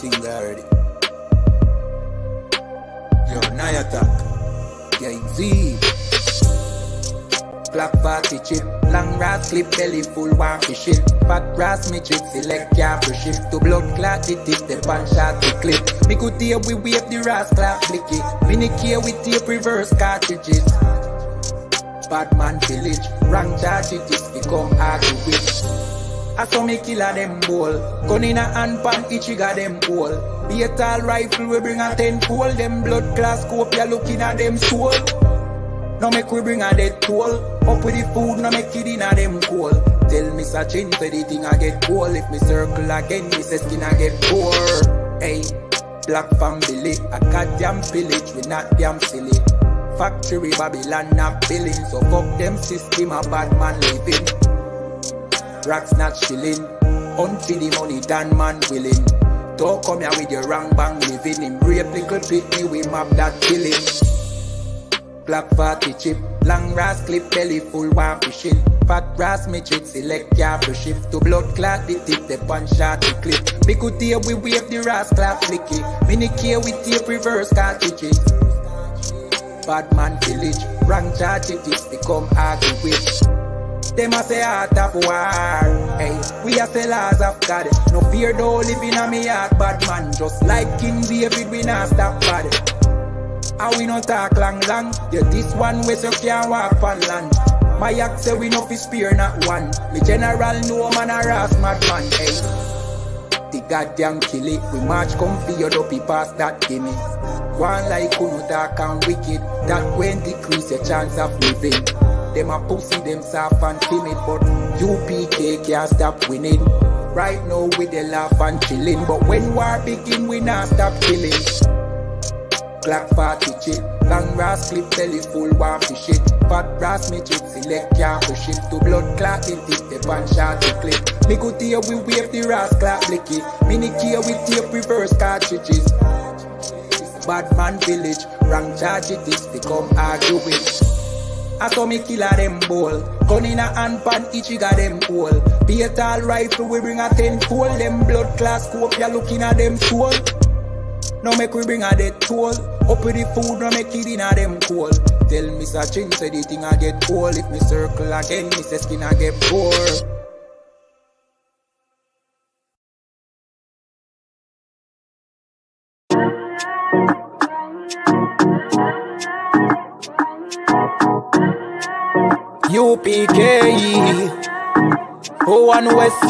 things already. Yo, now attack. Yeah, Z. Black 40 chip, long grass clip, belly full, one fishing. Fat grass midget, select careful shift to blood clot, it is the pan shot to clip. Me could hear we wave the ras clap blicky. Mini care with tape reverse cartridges. Bad man village, rank charge it is become hard to win. I saw me killer them ball, gun in a hand pan, each got them hole. Be a tall rifle, we bring a 10-fold, them blood class scope, ya looking at them soul. Now make we bring a dead toll. Up with the food, now make it in a them cool. Tell me such in for the thing I get cold. If me circle again, me say skin I get poor. Hey, black family, a goddamn village, we not damn silly. Factory Babylon not billing, so fuck them system, a bad man living. Racks not chilling, unfeed the money, done man willing. Don't come here with your wrong bang living. Him rape little pitney, we map that killing. Black 40 chip, long grass clip, belly full, one fishing. Fat grass midget, select careful shift to blood clot, the tip, the punch shot, the clip. Me could hear we wave the ras clap flicky. Mini care with tape reverse cartridges. Bad man village, rank charge it is become hard to win. Them a say heart of war, hey, we a say laws of God. No fear though living on me heart, bad man. Just like King David, we not stop bad. And we no talk long. Yeah, this one way so can't walk on land. My axe say we no fi spear not one. Me general no man a ras madman, hey. The goddamn kill it. We march come for your dopey past that gimme. One like who no dark and wicked. That when decrease your chance of living. Them a pussy, them soft and timid. But UPK can't stop winning. Right now we the laugh and chilling. But when war begin we not stop killing. Black 40 chip, long grass clip, belly full, one fishing. Fat grass midget, select careful shift to blood clot, it is the pan shot to clip. Me could hear we wave the ras clap blicky. Mini care with tape reverse cartridges. Bad man village, rank charge it is become arguing. I saw me killer them ball, gun in a hand pan, each got them hole. Be a tall rifle, we bring a 10-fold, them blood class scope, ya looking at them soul. Now make we bring a dead toll. Up with the food, now make it in a them cool. Tell me such thing, say the thing I get cold. If me circle again, me say skin I get poor. UPK, O1 West.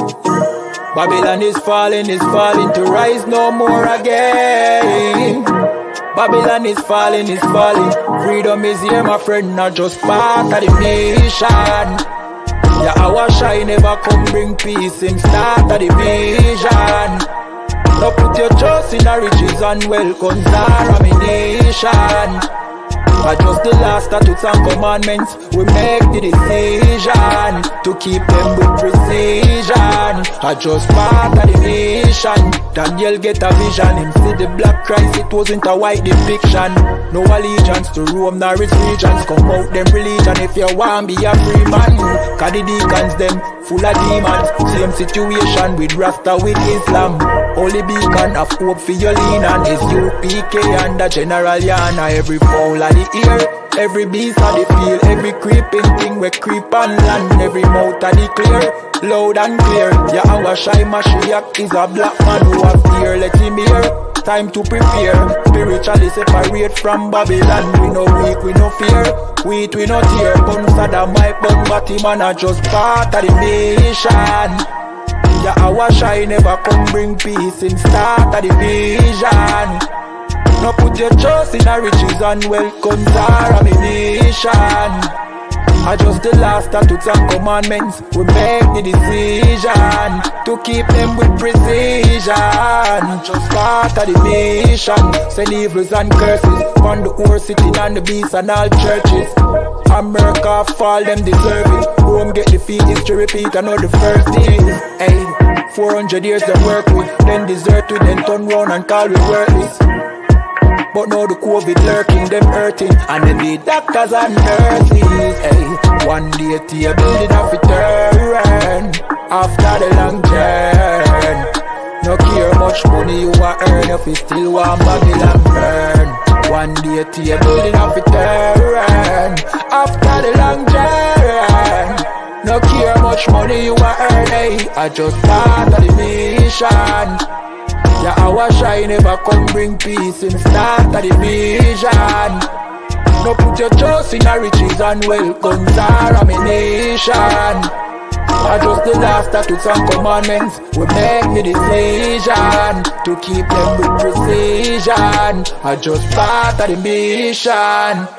Babylon is falling to rise no more again. Babylon is falling. Freedom is here, my friend, not just part of the nation. Yeah, our shine never come bring peace in start of the vision. Now put your trust in the riches and wealth, contamination. I just the last statutes and commandments. We make the decision to keep them with precision. I just part of the nation. Daniel get a vision. Him see the black Christ, it wasn't a white depiction. No allegiance to Rome nor its regions. Come out them religion if you want be a free man. Cause the deacons them full of demons. Same situation with Rasta with Islam. Only beacon of hope for your lean on is UPK and the General Yana. Every fowl of the ear, every beast of the field, every creeping thing we creep on land. Every mouth of the clear, loud and clear. Yeah, our shy Mashiach is a black man who have fear. Let him hear. Time to prepare. Spiritually separate from Babylon. We no weak, we no fear. We no tear. Bun Saddam, my bun Batman are just part of the nation. Yeah, our shine never come bring peace in start of the vision. Now put your trust in the riches and wealth, contamination. I just the last statutes and commandments. We make the decision to keep them with precision. Just part of the nation. Send evils and curses on the horse sitting on the beast and all churches. America fall, them deserve it. Rome get defeat, history repeat another first day. Hey, 400 years they work with, then desert with, then turn round and call we worthless. But now the COVID lurking, them hurting, and then the doctors and nurses. Hey, one day to a building of return after the long journey. No care much money you a earn, if you still want Babylon burn. One day table in a turn after the long journey. No care much money you a earn, hey, I just start of the mission. Yeah, our shine never come bring peace in start of the vision. No put your trust in our riches and wealth, guns are ammunition. I just the last statutes and commandments we make the decision to keep them with precision. I just part of the mission.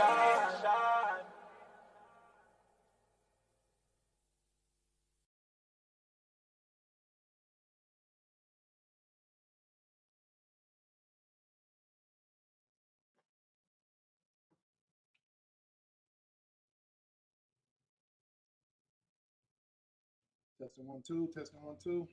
Testing 1 2, testing 1 2.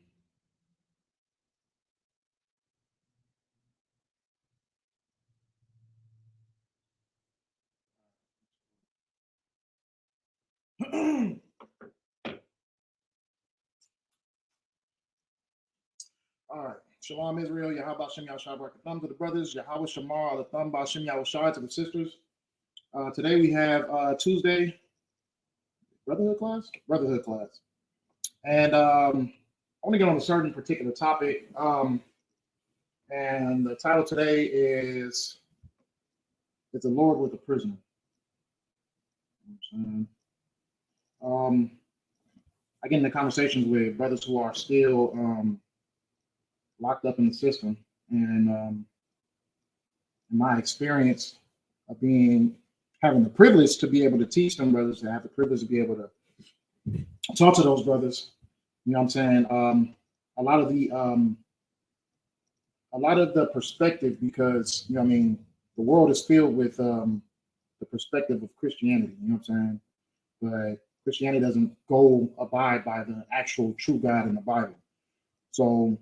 All right. Shalom Israel, Yahweh Shem Yahushua Thumb to the brothers, Yahweh Shamar, the Thumb Shem Yahushua to the sisters. Today we have Tuesday Brotherhood class. And I want to get on a certain particular topic. And the title today is the Lord with the Prisoner. I get into conversations with brothers who are still locked up in the system, and in my experience of having the privilege to be able to teach them brothers, to have the privilege to be able to talk to those brothers, you know what I'm saying? A lot of the perspective, because you know what I mean, the world is filled with the perspective of Christianity, you know what I'm saying? But Christianity doesn't abide by the actual true God in the Bible. So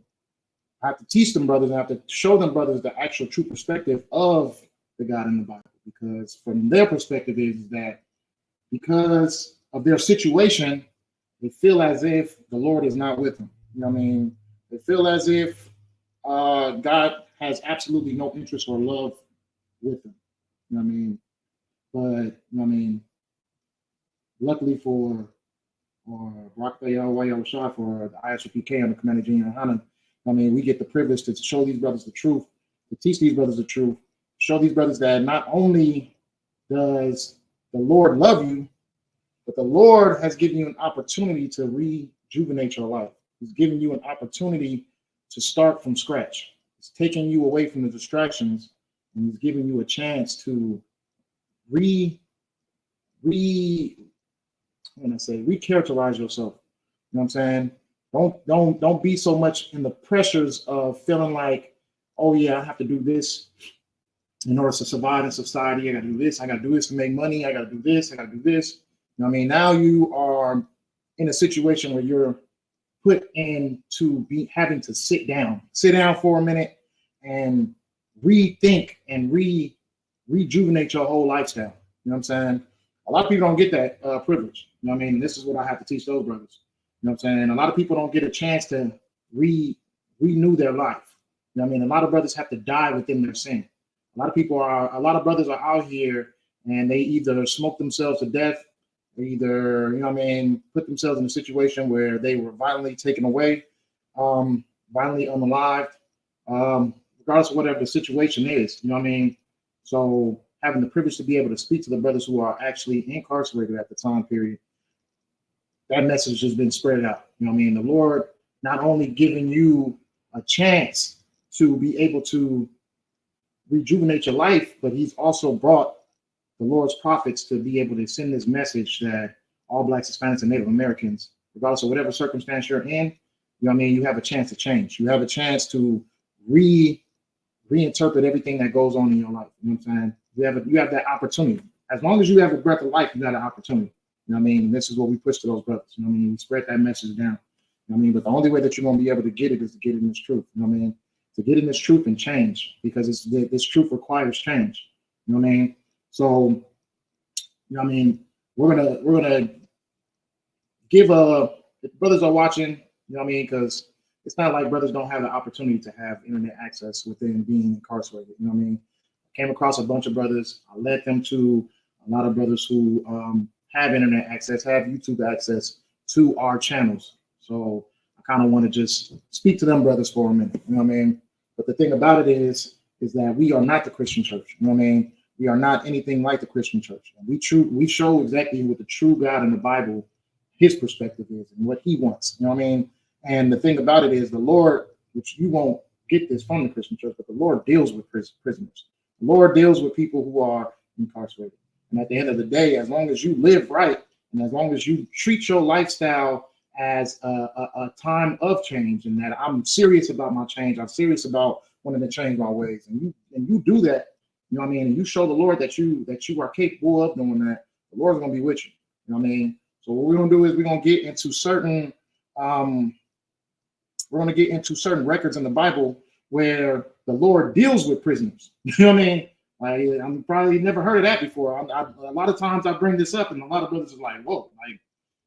I have to teach them brothers, I have to show them brothers the actual true perspective of the God in the Bible, because from their perspective is that because of their situation, they feel as if the Lord is not with them. You know what I mean? They feel as if God has absolutely no interest or love with them. You know what I mean? But you know what I mean? Luckily for Rock Shah, for the ISUPK and the Commander Junior Hana, I mean, we get the privilege to show these brothers the truth, to teach these brothers the truth, show these brothers that not only does the Lord love you, but the Lord has given you an opportunity to rejuvenate your life. He's giving you an opportunity to start from scratch. He's taking you away from the distractions, and he's giving you a chance to recharacterize yourself. You know what I'm saying? Don't be so much in the pressures of feeling like, oh yeah, I have to do this in order to survive in society. I gotta do this, to make money, I gotta do this, I gotta do this. You know what I mean? Now you are in a situation where you're put into having to sit down for a minute and rethink and rejuvenate your whole lifestyle. You know what I'm saying? A lot of people don't get that privilege. You know what I mean? This is what I have to teach those brothers. You know what I'm saying? A lot of people don't get a chance to renew their life. You know what I mean? A lot of brothers have to die within their sin. A lot of brothers are out here and they either smoke themselves to death, or either, you know what I mean, put themselves in a situation where they were violently taken away, violently unalived, regardless of whatever the situation is. You know what I mean? So having the privilege to be able to speak to the brothers who are actually incarcerated at the time period, that message has been spread out. You know what I mean? The Lord not only giving you a chance to be able to rejuvenate your life, but he's also brought the Lord's prophets to be able to send this message that all Blacks, Hispanics, and Native Americans, regardless of whatever circumstance you're in, you know what I mean, you have a chance to change. You have a chance to reinterpret everything that goes on in your life. You know what I'm saying? You have that opportunity. As long as you have a breath of life, you got an opportunity. You know what I mean? This is what we push to those brothers. You know what I mean? We spread that message down. You know what I mean? But the only way that you're going to be able to get it is to get in this truth. You know what I mean? To get in this truth and change, because this truth requires change. You know what I mean? So, you know what I mean? We're gonna give if brothers are watching, you know what I mean? Because it's not like brothers don't have the opportunity to have internet access within being incarcerated. You know what I mean? I came across a bunch of brothers. I led them to a lot of brothers who have internet access, have YouTube access to our channels. So I kind of want to just speak to them brothers for a minute. You know what I mean? But the thing about it is that we are not the Christian church. You know what I mean? We are not anything like the Christian church. And we show exactly what the true God in the Bible, his perspective is and what he wants. You know what I mean? And the thing about it is the Lord, which you won't get this from the Christian church, but the Lord deals with prisoners. The Lord deals with people who are incarcerated. And at the end of the day, as long as you live right, and as long as you treat your lifestyle as a time of change, and that I'm serious about my change, I'm serious about wanting to change my ways, and you do that, you know what I mean, and you show the Lord that you are capable of doing that, the Lord's gonna be with you. You know what I mean? So what we're gonna do is we're gonna get into certain records in the Bible where the Lord deals with prisoners. You know what I mean? Like, I'm probably never heard of that before. A lot of times I bring this up, and a lot of brothers are like, "Whoa!" Like,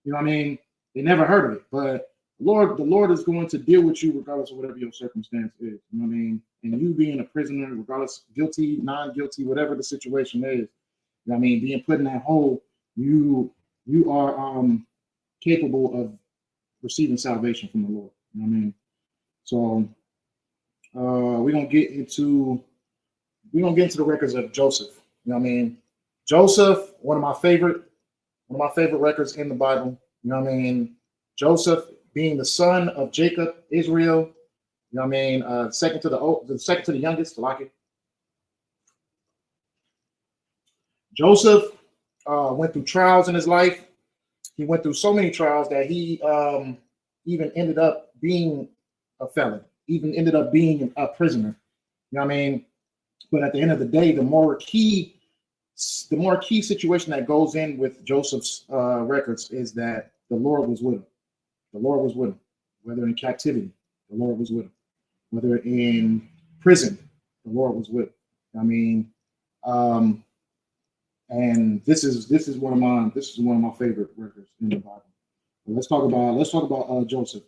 you know what I mean? They never heard of it. But the Lord is going to deal with you regardless of whatever your circumstance is. You know what I mean? And you being a prisoner, regardless, guilty, non-guilty, whatever the situation is, you know what I mean? Being put in that hole, you are capable of receiving salvation from the Lord. You know what I mean? So we're gonna get into the records of Joseph. You know what I mean? Joseph, one of my favorite records in the Bible. You know what I mean? Joseph being the son of Jacob, Israel. You know what I mean? Second to the youngest, like it. Joseph went through trials in his life. He went through so many trials that he even ended up being a felon, even ended up being a prisoner. You know what I mean? But at the end of the day, the more key situation that goes in with Joseph's records is that the Lord was with him. The Lord was with him, whether in captivity, the Lord was with him, whether in prison, the Lord was with him. I mean, and this is one of my favorite records in the Bible. But let's talk about Joseph.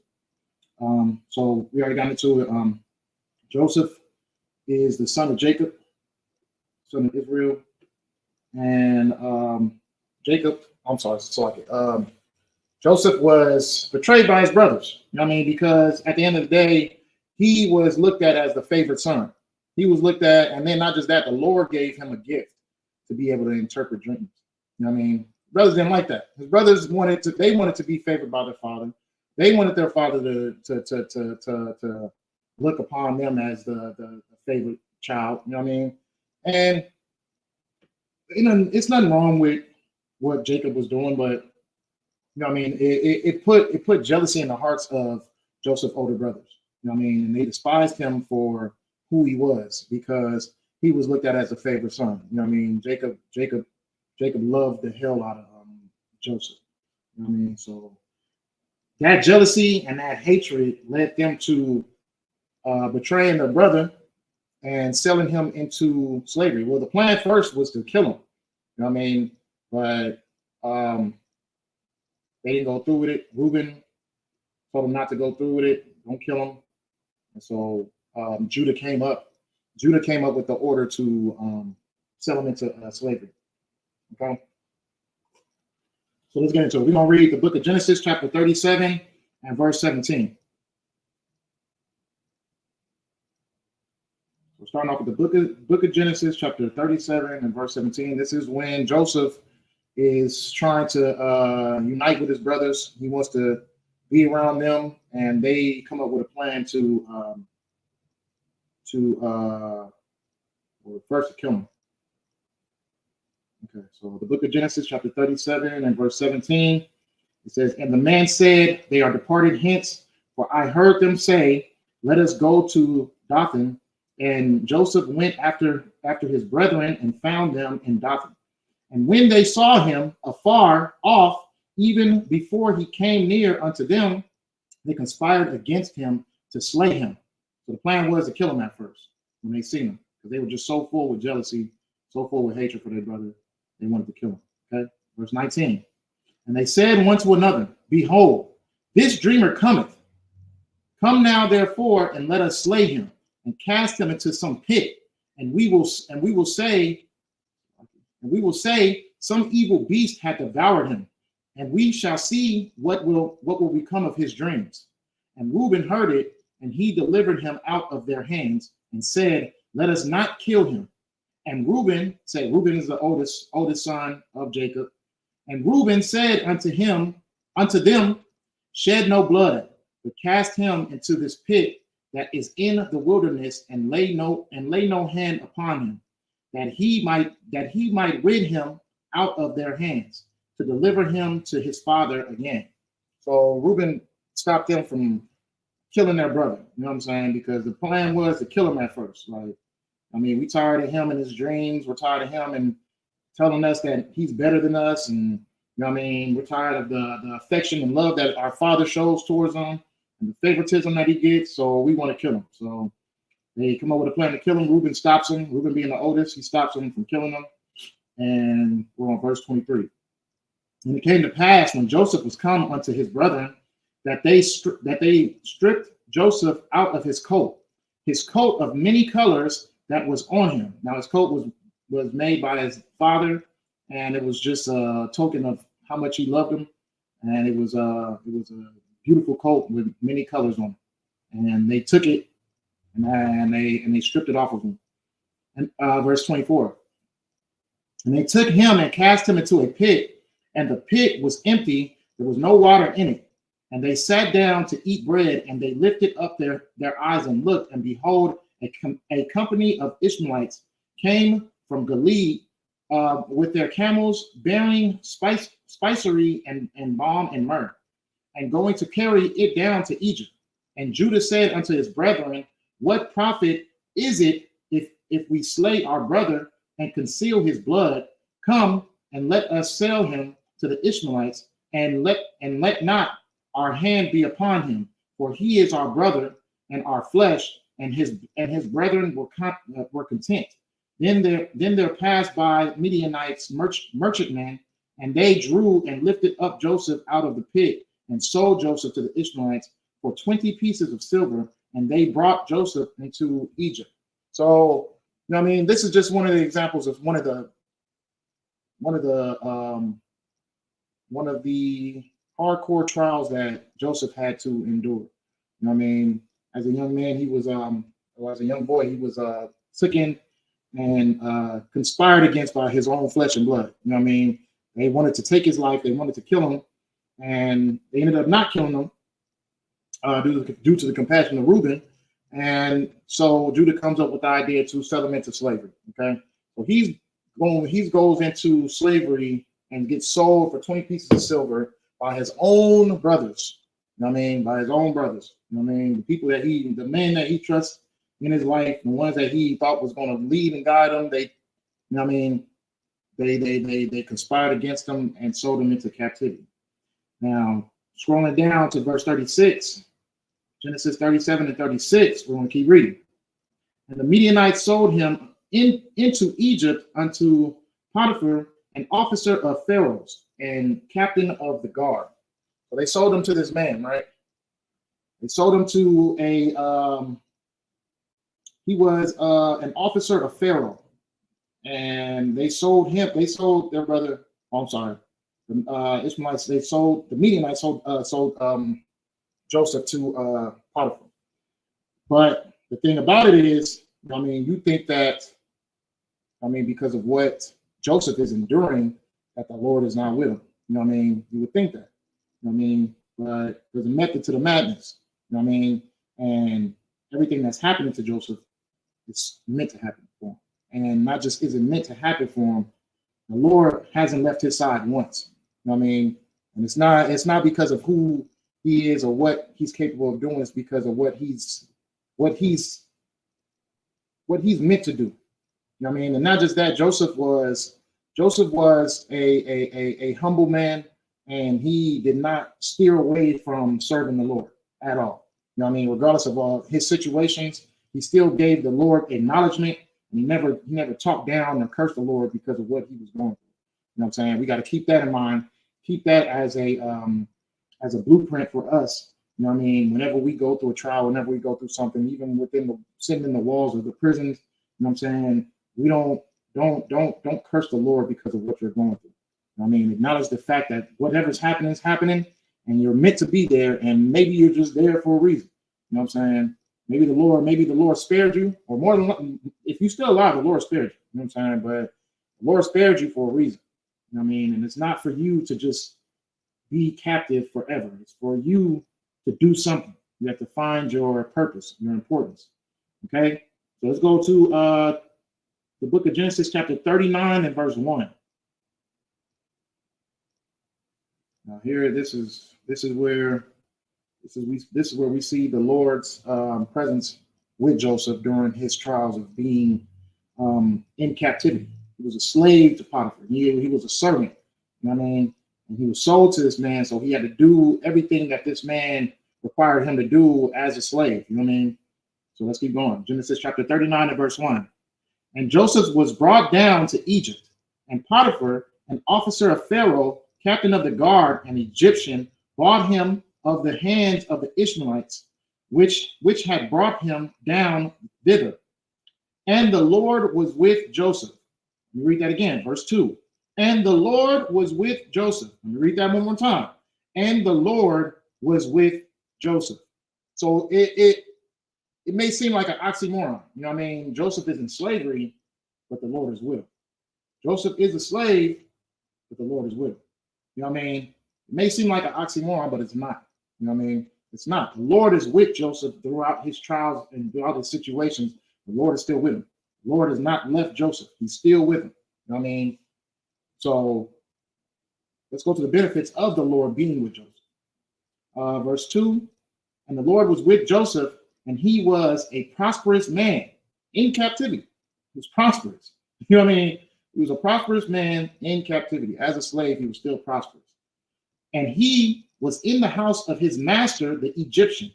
So we already got into it. Joseph is the son of Jacob, son of Israel, and Joseph was betrayed by his brothers. You know what I mean? Because at the end of the day, he was looked at as the favorite son. He was looked at, and then not just that, the Lord gave him a gift to be able to interpret dreams. You know what I mean? Brothers didn't like that. His brothers wanted to be favored by their father. They wanted their father to look upon them as the favorite child. You know what I mean? And you know, it's nothing wrong with what Jacob was doing, but you know what I mean? It put jealousy in the hearts of Joseph's older brothers. You know what I mean? And they despised him for who he was because he was looked at as a favorite son. You know what I mean? Jacob loved the hell out of Joseph. You know what I mean? So that jealousy and that hatred led them to betraying their brother and selling him into slavery. Well, the plan first was to kill him. You know what I mean? But they didn't go through with it. Reuben told him not to go through with it. Don't kill him. And so Judah came up with the order to sell him into slavery. Okay. So let's get into it. We're going to read the book of Genesis, chapter 37 and verse 17. So starting off with the book of Genesis, chapter 37 and verse 17. This is when Joseph is trying to unite with his brothers. He wants to be around them, and they come up with a plan to kill him. Okay, so the book of Genesis, chapter 37 and verse 17, it says, "And the man said, They are departed hence, for I heard them say, Let us go to Dothan. And Joseph went after his brethren and found them in Dothan. And when they saw him afar off, even before he came near unto them, they conspired against him to slay him." So the plan was to kill him at first when they seen him, because they were just so full with jealousy, so full with hatred for their brother, they wanted to kill him. Okay, verse 19. "And they said one to another, Behold, this dreamer cometh Come now, therefore, and let us slay him and cast him into some pit, and we will say, some evil beast hath devoured him, and we shall see what will become of his dreams. And Reuben heard it, and he delivered him out of their hands, and said, let us not kill him. And Reuben said, Reuben is the oldest son of Jacob. And Reuben said unto them, shed no blood, but cast him into this pit that is in the wilderness, and lay no hand upon him, that he might rid him out of their hands, to deliver him to his father again. So Reuben stopped them from killing their brother. You know what I'm saying? Because the plan was to kill him at first. Like, I mean, we tired of him and his dreams. We're tired of him and telling us that he's better than us. And, you know what I mean? We're tired of the affection and love that our father shows towards him and the favoritism that he gets. So we want to kill him. So they come up with a plan to kill him. Reuben stops him. Reuben being the oldest, he stops him from killing him. And we're on verse 23. And it came to pass when Joseph was come unto his brethren, that they stripped Joseph out of his coat of many colors that was on him. Now his coat was made by his father, and it was just a token of how much he loved him. And it was a beautiful coat with many colors on it. And they took it and they stripped it off of him. And verse 24. And they took him and cast him into a pit, and the pit was empty, there was no water in it. And they sat down to eat bread, and they lifted up their eyes and looked, and behold, a company of Ishmaelites came from Galilee with their camels, bearing spicery and balm and myrrh, and going to carry it down to Egypt. And Judah said unto his brethren, what profit is it if we slay our brother and conceal his blood? Come and let us sell him to the Ishmaelites, and let not our hand be upon him, for he is our brother and our flesh, and his brethren were content. Then there passed by Midianites merchantmen, and they drew and lifted up Joseph out of the pit, and sold Joseph to the Ishmaelites for 20 pieces of silver, and they brought Joseph into Egypt. So, you know what I mean, this is just one of the examples of one of the hardcore trials that Joseph had to endure. You know what I mean? As a young man, he was as a young boy, he was taken and conspired against by his own flesh and blood. You know what I mean? They wanted to take his life, they wanted to kill him, and they ended up not killing him due to the compassion of Reuben. And so Judah comes up with the idea to sell him into slavery. Okay, so he goes into slavery and gets sold for 20 pieces of silver by his own brothers. You know what I mean? By his own brothers. You know what I mean? The people the men that he trusts in his life, the ones that he thought was going to lead and guide him, they, you know what I mean? They conspired against him and sold him into captivity. Now, scrolling down to verse 36, Genesis 37 and 36, we're going to keep reading. And the Midianites sold him into Egypt unto Potiphar, an officer of Pharaoh's and captain of the guard. So they sold him to this man, right? They sold him to he was an officer of Pharaoh. And they sold their brother, the Ishmaelites, the Midianites sold Joseph to Potiphar. But the thing about it is, I mean, you think that, I mean, because of what Joseph is enduring, that the Lord is not with him. You know what I mean? You would think that. You know what I mean? But there's a method to the madness. You know what I mean? And everything that's happening to Joseph is meant to happen for him. And not just is it meant to happen for him, the Lord hasn't left his side once. You know what I mean? And it's not because of who he is or what he's capable of doing. It's because of what he's meant to do. You know what I mean? And not just that, Joseph was a humble man, and he did not steer away from serving the Lord at all. You know what I mean? Regardless of all his situations, he still gave the Lord acknowledgement, and he never talked down or cursed the Lord because of what he was going through. You know what I'm saying? We got to keep that in mind. Keep that as a blueprint for us You know what I mean? Whenever we go through a trial, whenever we go through something, even within the sitting in the walls of the prisons, you know what I'm saying? We don't curse the Lord because of what you're going through. You know what I mean? Acknowledge the fact that whatever's happening is happening, and you're meant to be there, and maybe you're just there for a reason. You know what I'm saying? Maybe the Lord spared you, or more than if you're still alive, the Lord spared you. You know what I'm saying? But the Lord spared you for a reason. You know what I mean? And it's not for you to just be captive forever. It's for you to do something. You have to find your purpose, your importance. Okay? So let's go to the book of Genesis, chapter 39 and verse 1. Now here, this is where we see the Lord's presence with Joseph during his trials of being in captivity. He was a slave to Potiphar. He was a servant. You know what I mean? And he was sold to this man, so he had to do everything that this man required him to do as a slave. You know what I mean? So let's keep going. Genesis chapter 39 and verse 1. And Joseph was brought down to Egypt, and Potiphar, an officer of Pharaoh, captain of the guard, an Egyptian, bought him of the hands of the Ishmaelites, which had brought him down thither. And the Lord was with Joseph. Let me read that again, verse 2. And the Lord was with Joseph. Let me read that one more time. And the Lord was with Joseph. So it may seem like an oxymoron. You know what I mean? Joseph is in slavery, but the Lord is with him. Joseph is a slave, but the Lord is with him. You know what I mean? It may seem like an oxymoron, but it's not. You know what I mean? It's not. The Lord is with Joseph throughout his trials and throughout his situations. The Lord is still with him. The Lord has not left Joseph. He's still with him. You know what I mean? So let's go to the benefits of the Lord being with Joseph. Verse 2, and the Lord was with Joseph, and he was a prosperous man in captivity. He was prosperous. You know what I mean? He was a prosperous man in captivity. As a slave, he was still prosperous. And he was in the house of his master, the Egyptian.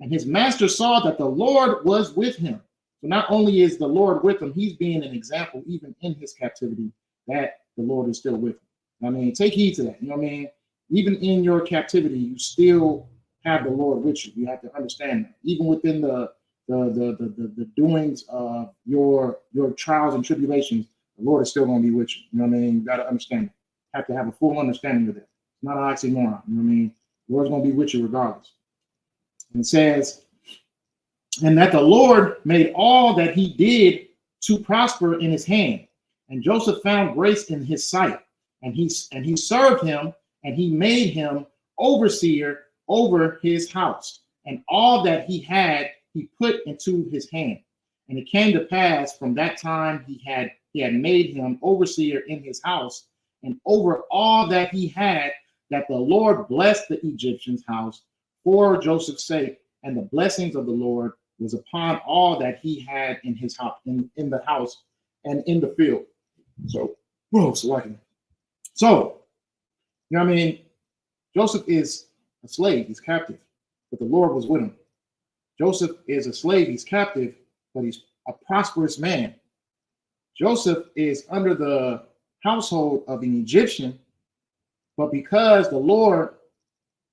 And his master saw that the Lord was with him. So not only is the Lord with him, he's being an example, even in his captivity, that the Lord is still with him. I mean, take heed to that. You know what I mean? Even in your captivity, you still have the Lord with you. You have to understand that. Even within the doings of your trials and tribulations, the Lord is still going to be with you. You know what I mean? You got to understand it. You have to have a full understanding of that. It's not an oxymoron. You know what I mean? The Lord's going to be with you regardless. And it says, and that the Lord made all that he did to prosper in his hand. And Joseph found grace in his sight. And he served him, and he made him overseer over his house. And all that he had, he put into his hand. And it came to pass from that time he had made him overseer in his house, and over all that he had, that the Lord blessed the Egyptian's house for Joseph's sake, and the blessings of the Lord was upon all that he had in his house, in the house and in the field. So, you know what I mean? Joseph is a slave, he's captive, but the Lord was with him. Joseph is a slave, he's captive, but he's a prosperous man. Joseph is under the household of an Egyptian, but because the Lord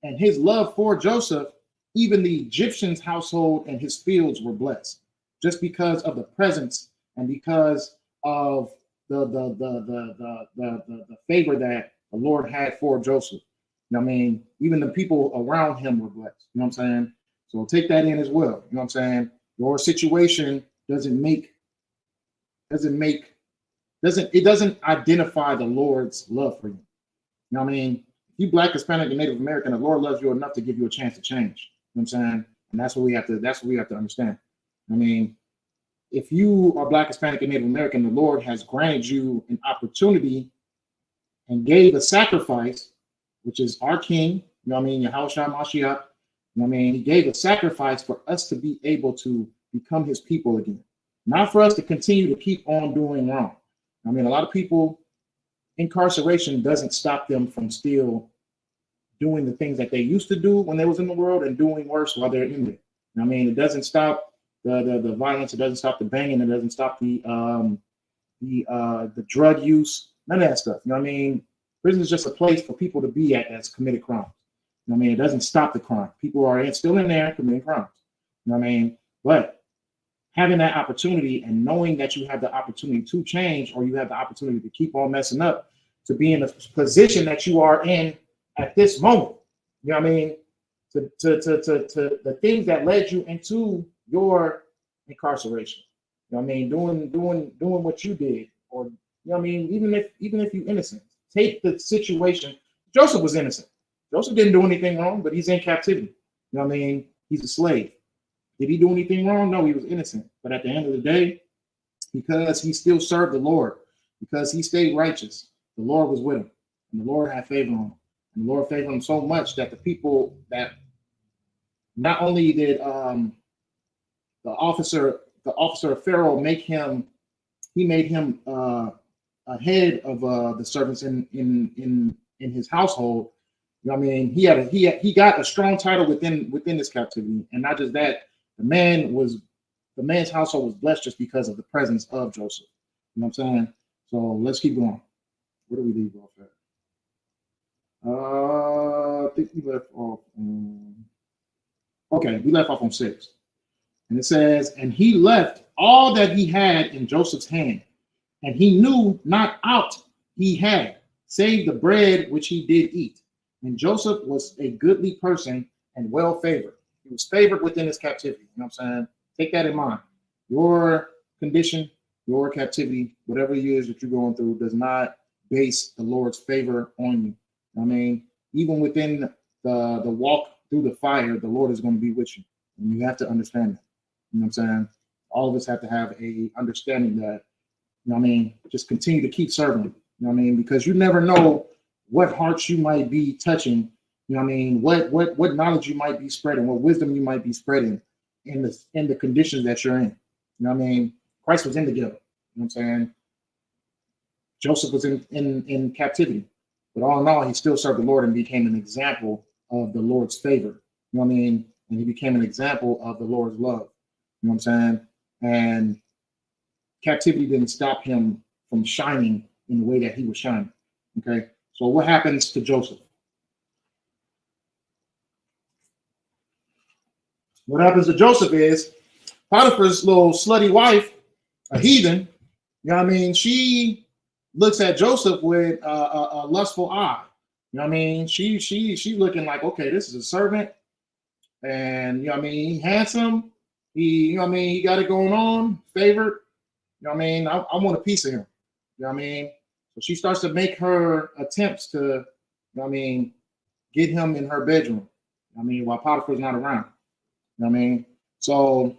and his love for Joseph, even the Egyptian's household and his fields were blessed, just because of the presence and because of the favor that the Lord had for Joseph. You know what I mean? Even the people around him were blessed. You know what I'm saying? So take that in as well. You know what I'm saying? Your situation doesn't identify the Lord's love for you. You know what I mean? If you Black, Hispanic, and Native American, the Lord loves you enough to give you a chance to change. You know what I'm saying? And that's what we have to understand. I mean, if you are Black, Hispanic, and Native American, the Lord has granted you an opportunity and gave a sacrifice, which is our King, you know what I mean, Yahushua Mashiach, you know what I mean? He gave a sacrifice for us to be able to become his people again, not for us to continue to keep on doing wrong. I mean, a lot of people, incarceration doesn't stop them from still doing the things that they used to do when they was in the world and doing worse while they're in there. I mean, it doesn't stop the violence, it doesn't stop the banging, it doesn't stop the drug use, none of that stuff. You know what I mean? Prison is just a place for people to be at that's committed crimes. You know what I mean? It doesn't stop the crime. People are still in there committing crimes. You know what I mean? But having that opportunity and knowing that you have the opportunity to change, or you have the opportunity to keep on messing up, to be in a position that you are in at this moment. You know what I mean? To the things that led you into your incarceration. You know what I mean? Doing what you did, or you know what I mean, even if you're innocent. Take the situation. Joseph was innocent. Joseph didn't do anything wrong, but he's in captivity. You know what I mean? He's a slave. Did he do anything wrong? No, he was innocent. But at the end of the day, because he still served the Lord, because he stayed righteous, the Lord was with him, and the Lord had favor on him. And the Lord favored him so much that the people that not only did the officer of Pharaoh make him, he made him a head of the servants in his household. You know what I mean? He got a strong title within this captivity, and not just that, the man's household was blessed just because of the presence of Joseph. You know what I'm saying? So let's keep going. Where do we leave off at? I think we left off. Okay, we left off on 6. And it says, and he left all that he had in Joseph's hand, and he knew not aught he had, save the bread which he did eat. And Joseph was a goodly person and well favored. He was favored within his captivity. You know what I'm saying? Take that in mind. Your condition, your captivity, whatever it is that you're going through, does not base the Lord's favor on you. I mean, even within the walk through the fire, the Lord is going to be with you. And you have to understand that. You know what I'm saying? All of us have to have a understanding that, you know what I mean, just continue to keep serving. You know what I mean? Because you never know what hearts you might be touching. You know what I mean? What knowledge you might be spreading, what wisdom you might be spreading in the conditions that you're in. You know what I mean? Christ was in the ghetto. You know what I'm saying? Joseph was in captivity. But all in all, he still served the Lord and became an example of the Lord's favor. You know what I mean? And he became an example of the Lord's love. You know what I'm saying? And captivity didn't stop him from shining in the way that he was shining. Okay? So what happens to Joseph? What happens to Joseph is Potiphar's little slutty wife, a heathen, you know what I mean? She looks at Joseph with a lustful eye. You know what I mean? She's looking like, okay, this is a servant, and you know what I mean, he handsome, you know what I mean, he got it going on, favored. You know what I mean? I want a piece of him. You know what I mean? So she starts to make her attempts to, you know what I mean, get him in her bedroom. I mean, while Potiphar's not around. You know what I mean? So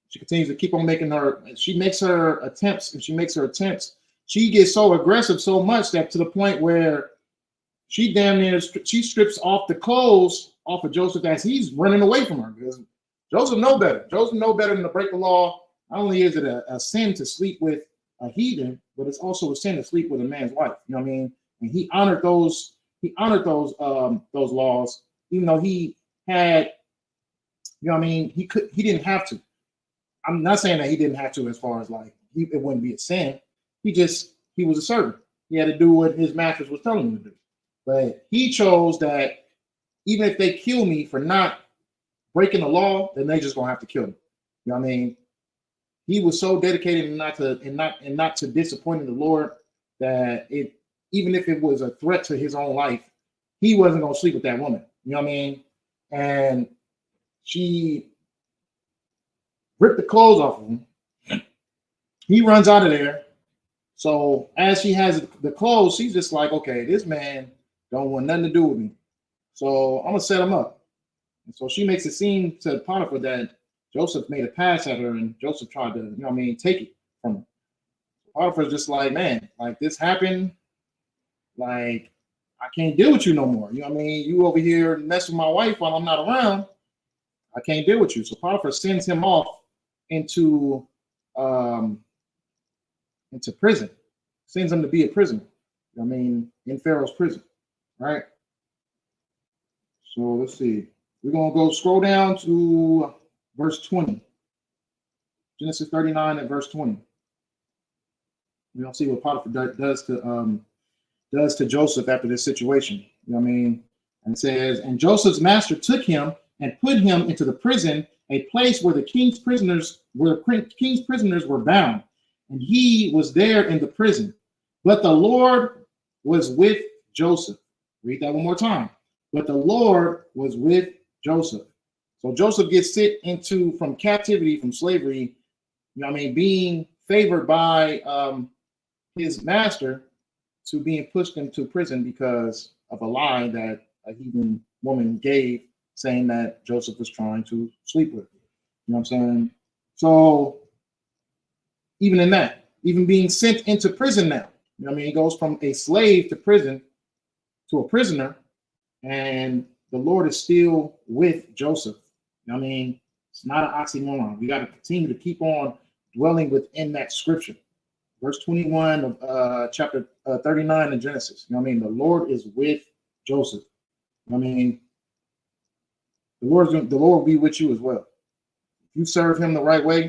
she continues to keep on making her, she makes her attempts, and she makes her attempts. She gets so aggressive so much that to the point where she damn near, she strips off the clothes off of Joseph as he's running away from her, because Joseph know better. Joseph know better than to break the law. Not only is it a sin to sleep with a heathen, but it's also a sin to sleep with a man's wife. You know what I mean? And he honored those laws, even though he had, you know what I mean, he didn't have to. I'm not saying that he didn't have to, as far as like it wouldn't be a sin. He was a servant. He had to do what his masters was telling him to do. But he chose that even if they kill me for not breaking the law, then they just gonna have to kill me. You know what I mean? He was so dedicated and not to disappointing the Lord that even if it was a threat to his own life, he wasn't gonna sleep with that woman. You know what I mean? And she ripped the clothes off of him. He runs out of there. So as she has the clothes, she's just like, okay, this man don't want nothing to do with me. So I'm gonna set him up. And so she makes it seem to Potiphar that Joseph made a pass at her, and Joseph tried to, you know what I mean, take it from her. Potiphar's just like, man, like this happened. Like, I can't deal with you no more. You know what I mean? You over here messing with my wife while I'm not around. I can't deal with you. So Potiphar sends him off into prison, sends him to be a prisoner. I mean, in Pharaoh's prison, right? So let's see. We're gonna go scroll down to verse 20. Genesis 39 at verse 20. We're gonna see what Potiphar does to Joseph after this situation. You know what I mean? And it says, and Joseph's master took him and put him into the prison, a place where the king's prisoners were bound. And he was there in the prison. But the Lord was with Joseph. Read that one more time. But the Lord was with Joseph. So Joseph gets sent into from captivity, from slavery, being favored by his master, to being pushed into prison because of a lie that a heathen woman gave, saying that Joseph was trying to sleep with. You know what I'm saying? So even in that, even being sent into prison now, he goes from a slave to prison to a prisoner, and the Lord is still with Joseph. It's not an oxymoron. We got to continue to keep on dwelling within that scripture. Verse 21 of chapter 39 in Genesis. The Lord is with Joseph. The Lord will be with you as well. If you serve him the right way,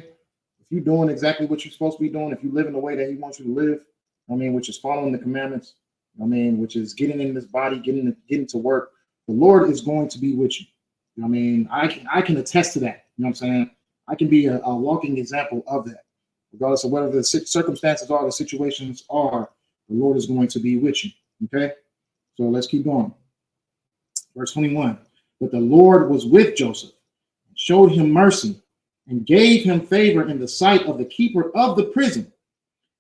if you're doing exactly what you're supposed to be doing, if you live in the way that he wants you to live, which is following the commandments, which is getting in this body, getting to work, the Lord is going to be with you. I can attest to that. You know what I'm saying? I can be a walking example of that. Regardless of whatever the circumstances are, the situations are, the Lord is going to be with you. Okay? So let's keep going. Verse 21. But the Lord was with Joseph, and showed him mercy, and gave him favor in the sight of the keeper of the prison.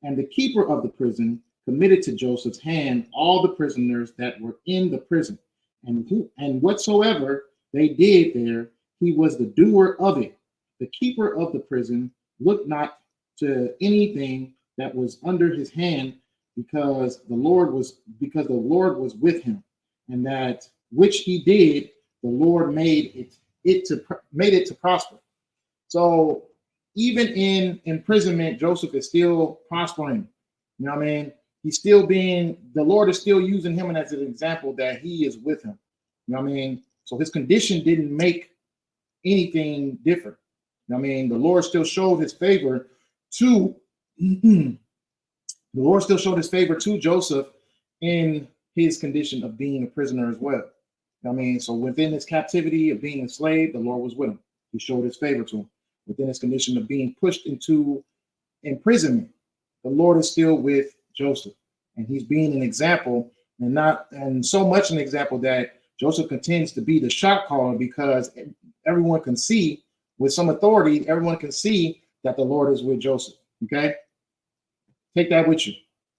And the keeper of the prison committed to Joseph's hand all the prisoners that were in the prison. And whatsoever they did there, he was the doer of it. The keeper of the prison looked not to anything that was under his hand, because the Lord was with him, and that which he did, the Lord made it to prosper. So even in imprisonment, Joseph is still prospering. He's still the Lord is still using him as an example that he is with him. So his condition didn't make anything different. The Lord still showed his favor to Joseph in his condition of being a prisoner as well. So within his captivity of being a slave, the Lord was with him. He showed his favor to him. Within his condition of being pushed into imprisonment, the Lord is still with Joseph, and he's being an example, and so much an example that Joseph continues to be the shot caller, because everyone can see with some authority, everyone can see that the Lord is with Joseph. Okay? Take that with you.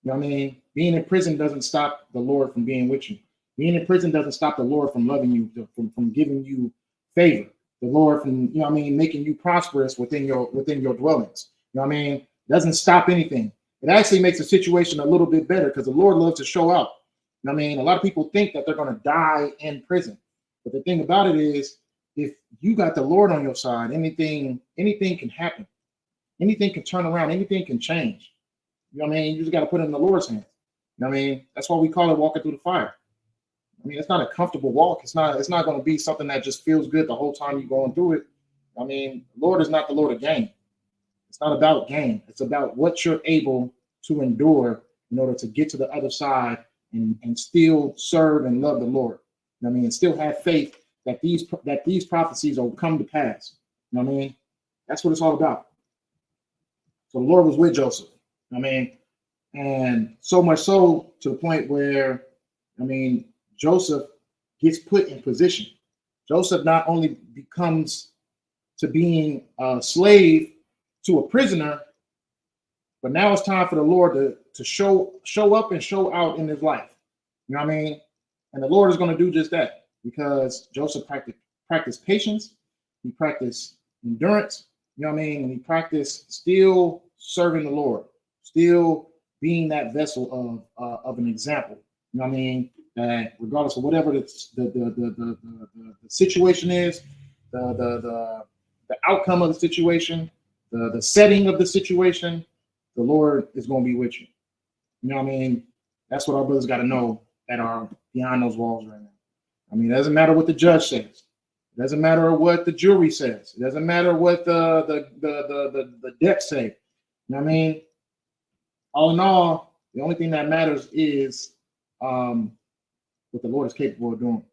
Being in prison doesn't stop the Lord from being with you. Being in prison doesn't stop the Lord from loving you, from giving you favor. The Lord from, making you prosperous within your dwellings. Doesn't stop anything. It actually makes the situation a little bit better, because the Lord loves to show out. A lot of people think that they're going to die in prison. But the thing about it is, if you got the Lord on your side, anything can happen. Anything can turn around. Anything can change. You just got to put it in the Lord's hands. That's why we call it walking through the fire. It's not a comfortable walk. It's not going to be something that just feels good the whole time you're going through it. The Lord is not the Lord of gain. It's not about gain. It's about what you're able to endure in order to get to the other side and still serve and love the Lord. And still have faith that these prophecies will come to pass. That's what it's all about. So the Lord was with Joseph. And so much so to the point where, Joseph gets put in position. Joseph not only becomes to being a slave to a prisoner, but now it's time for the Lord to show up and show out in his life. And the Lord is going to do just that, because Joseph practiced patience, he practiced endurance, and he practiced still serving the Lord, still being that vessel of an example. That regardless of whatever the situation is, the outcome of the situation, the setting of the situation, the Lord is going to be with you. That's what our brothers got to know that are behind those walls right now. It doesn't matter what the judge says. It doesn't matter what the jury says. It doesn't matter what the deck say. All in all, the only thing that matters is what the Lord is capable of doing.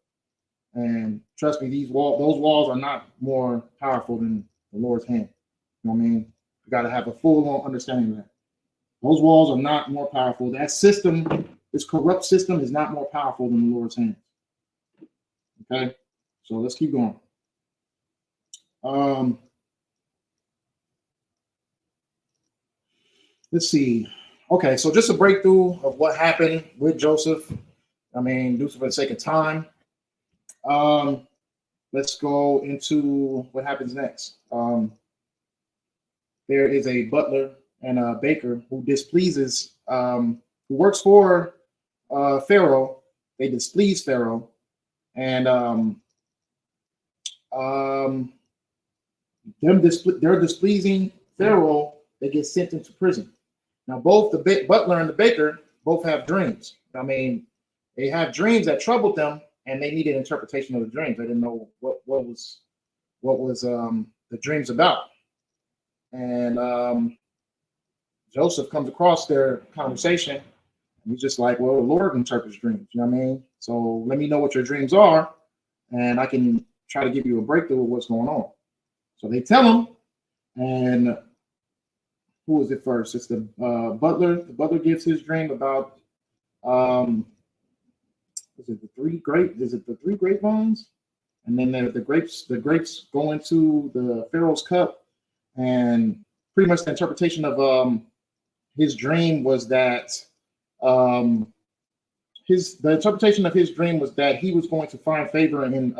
And trust me, those walls are not more powerful than the Lord's hand. You know what I mean? You got to have a full understanding of that. Those walls are not more powerful. That system, this corrupt system, is not more powerful than the Lord's hand. Okay, so let's keep going. Let's see. Okay, so just a breakthrough of what happened with Joseph. I mean, do for the sake of time. Let's go into what happens next. There is a butler and a baker who displeases, who works for Pharaoh. They displease Pharaoh, and they're displeasing Pharaoh. They get sent into prison. Now, both the butler and the baker both have dreams. I mean, they have dreams that troubled them, and they needed interpretation of the dreams. They didn't know what was the dreams about. And Joseph comes across their conversation, and he's just like, "Well, the Lord interprets dreams." You know what I mean? So let me know what your dreams are, and I can try to give you a breakthrough of what's going on. So they tell him, and who is it first? It's the butler. The butler gives his dream about is it the three grapevines? And then the grapes go into the Pharaoh's cup, and pretty much the interpretation of his dream was that the interpretation of his dream was that he was going to find favor in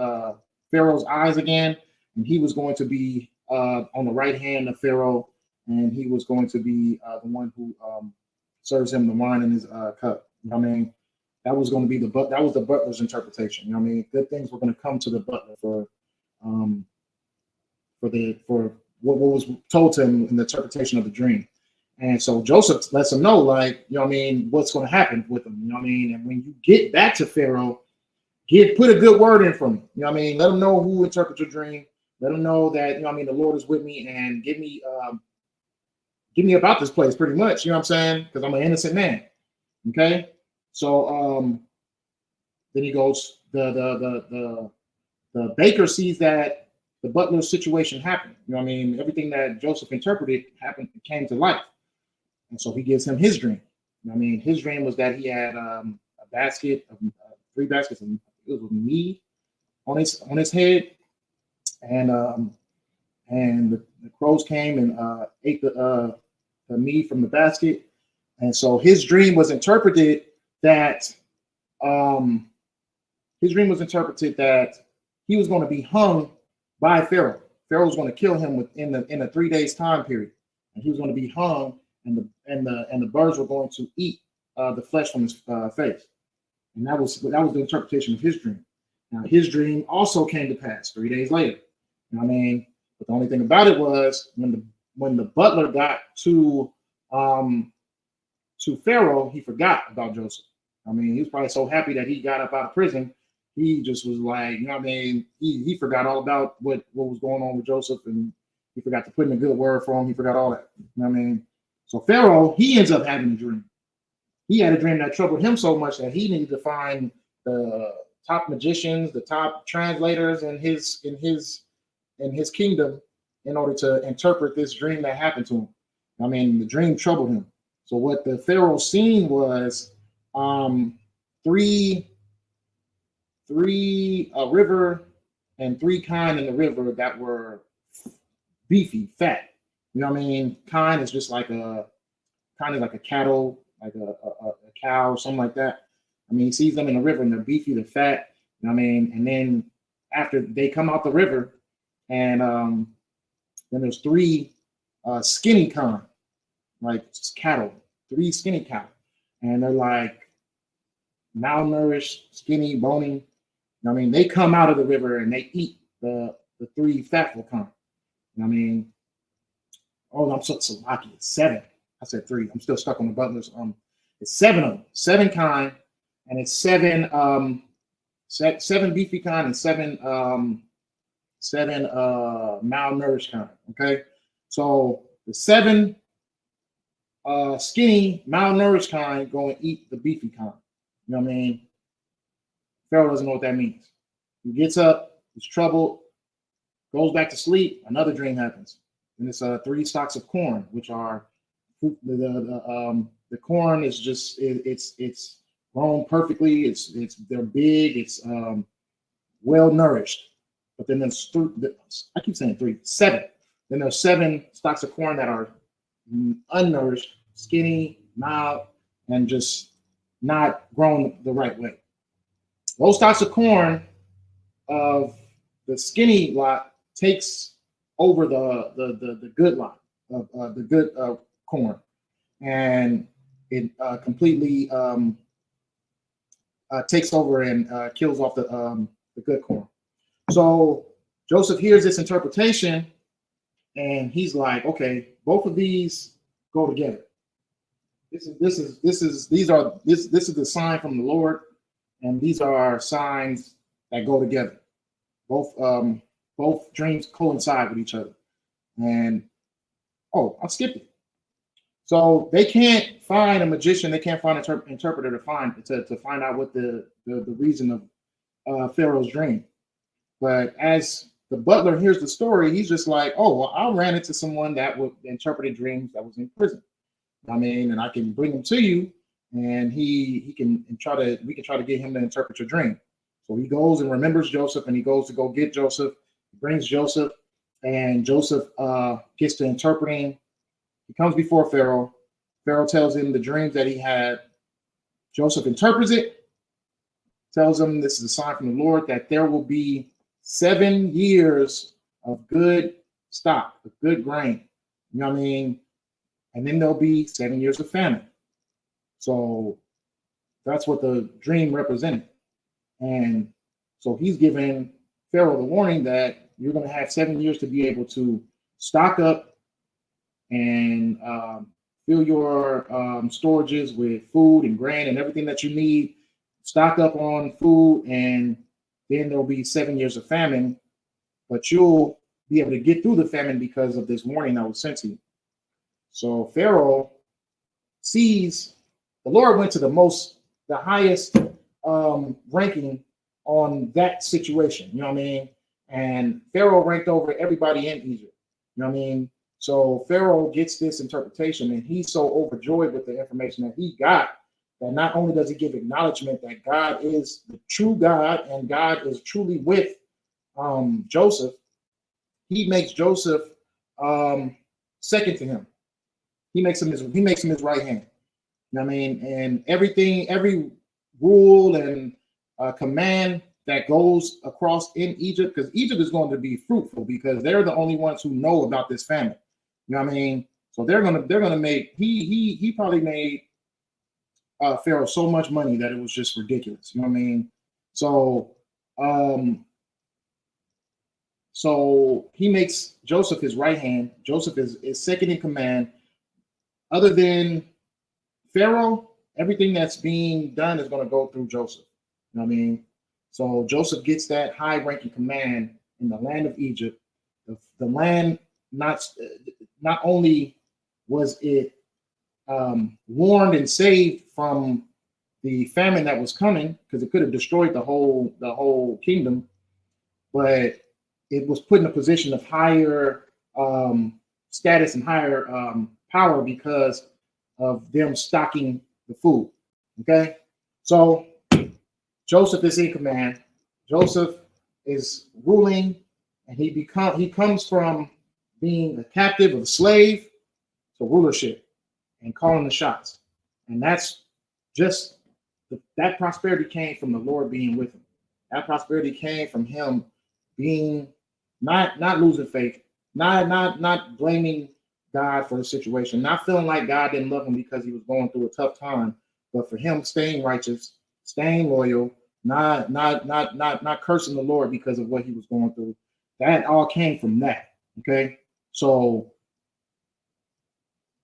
Pharaoh's eyes again, and he was going to be on the right hand of Pharaoh, and he was going to be the one who serves him the wine in his cup. You know what I mean? That was going to be the butler's interpretation. You know what I mean? Good things were going to come to the butler for what was told to him in the interpretation of the dream. And so Joseph lets him know, like, you know what I mean, what's going to happen with him. You know what I mean? And when you get back to Pharaoh, put a good word in for me. You know what I mean? Let him know who interprets your dream. Let him know that, you know what I mean, the Lord is with me, and give me about this place, pretty much. You know what I'm saying? Because I'm an innocent man. Okay. So then he goes, the baker sees that the butler's situation happened. You know what I mean? Everything that Joseph interpreted came to life. And so he gives him his dream. You know what I mean? His dream was that he had a basket of 3 baskets of meat on his head, and the crows came and ate the meat from the basket. And so his dream was interpreted that he was going to be hung by Pharaoh. Pharaoh was going to kill him in a 3 days time period, and he was going to be hung, and the birds were going to eat the flesh from his face. And that was the interpretation of his dream. Now his dream also came to pass 3 days later. You know what I mean? But the only thing about it was when the butler got to Pharaoh, he forgot about Joseph. I mean, he was probably so happy that he got up out of prison. He just was like, you know what I mean? He forgot all about what was going on with Joseph, and he forgot to put in a good word for him. He forgot all that. You know what I mean? So Pharaoh, he ends up having a dream. He had a dream that troubled him so much that he needed to find the top magicians, the top translators in his kingdom in order to interpret this dream that happened to him. I mean, the dream troubled him. So what the Pharaoh seen was three river and 3 kine in the river that were beefy, fat. You know what I mean? Kine is just like a cattle, like a cow, something like that. I mean, he sees them in the river and they're beefy, they're fat. You know what I mean? And then after they come out the river, and then there's 3 skinny kine, like cattle, 3 skinny cattle, and they're like malnourished, skinny, bony. You know what I mean? They come out of the river and they eat the 3 fatful kine. You know what I mean? Oh, I'm so lucky. It's 7. I said 3. I'm still stuck on the butlers. It's 7 of them, 7 kine, and it's 7 beefy kine and 7 malnourished kine. Okay, so the 7 skinny malnourished kind go and eat the beefy kind. You know what I mean? Pharaoh doesn't know what that means. He gets up, he's troubled, goes back to sleep. Another dream happens, and it's 3 stalks of corn, which are the corn is just it's grown perfectly. They're big. It's well nourished. But then there's I keep saying 3, 7. Then there's 7 stalks of corn that are unnourished, skinny, mild, and just not grown the right way. Those stalks of corn of the skinny lot takes over the good lot of the good corn, and it completely takes over and kills off the good corn. So Joseph hears this interpretation, and he's like, okay, both of these go together. This is the sign from the Lord, and these are signs that go together. Both dreams coincide with each other. And I skipped it. So they can't find a magician, they can't find an interpreter to find out what the reason of Pharaoh's dream. But as the butler hears the story, he's just like, oh, well, I ran into someone that would interpret dreams that was in prison. I mean, and I can bring him to you, and we can try to get him to interpret your dream. So he goes and remembers Joseph, and he goes to go get Joseph. He brings Joseph, and Joseph gets to interpreting. He comes before Pharaoh. Pharaoh tells him the dreams that he had. Joseph interprets it, tells him this is a sign from the Lord that there will be 7 years of good stock, of good grain. You know what I mean? And then there'll be 7 years of famine. So that's what the dream represented. And so he's giving Pharaoh the warning that you're going to have 7 years to be able to stock up and fill your storages with food and grain and everything that you need. Stock up on food, and then there'll be 7 years of famine, but you'll be able to get through the famine because of this warning that was sent to you. So Pharaoh sees the Lord went to the highest ranking on that situation. You know what I mean? And Pharaoh ranked over everybody in Egypt. You know what I mean? So Pharaoh gets this interpretation, and he's so overjoyed with the information that he got that not only does he give acknowledgement that God is the true God and God is truly with Joseph, he makes Joseph second to him. He makes him his right hand. You know what I mean? And every rule and command that goes across in Egypt, because Egypt is going to be fruitful because they're the only ones who know about this famine. You know what I mean? So they're gonna make he probably made Pharaoh so much money that it was just ridiculous. You know what I mean? So so he makes Joseph his right hand. Joseph is second in command. Other than Pharaoh, everything that's being done is going to go through Joseph. You know what I mean? So Joseph gets that high-ranking command in the land of Egypt. The land, not only was it warned and saved from the famine that was coming, because it could have destroyed the whole kingdom, but it was put in a position of higher status and higher power because of them stocking the food. Okay, so Joseph is in command. Joseph is ruling, and he comes from being a captive of a slave to rulership and calling the shots. And that's just that prosperity came from the Lord being with him. That prosperity came from him being not losing faith, not blaming God for the situation, not feeling like God didn't love him because he was going through a tough time, but for him staying righteous, staying loyal, not cursing the Lord because of what he was going through. That all came from that. Okay, so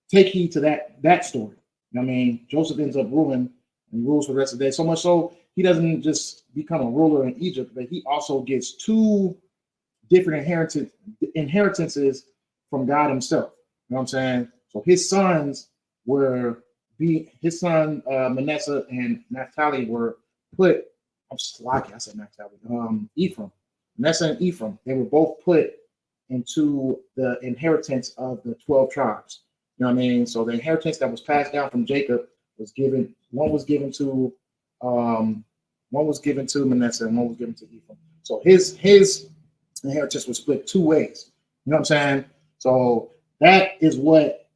take heed to that story. You know what I mean? Joseph ends up ruling and rules for the rest of the day. So much so he doesn't just become a ruler in Egypt, but he also gets 2 different inheritances from God himself. You know what I'm saying? So his sons Manasseh and Naphtali were put I'm Slocky. I said Max Alvin. Ephraim. Manasseh and Ephraim. They were both put into the inheritance of the 12 tribes. You know what I mean? So the inheritance that was passed down from Jacob was given. One was given to Manasseh, and one was given to Ephraim. So his inheritance was split two ways. You know what I'm saying? So that is what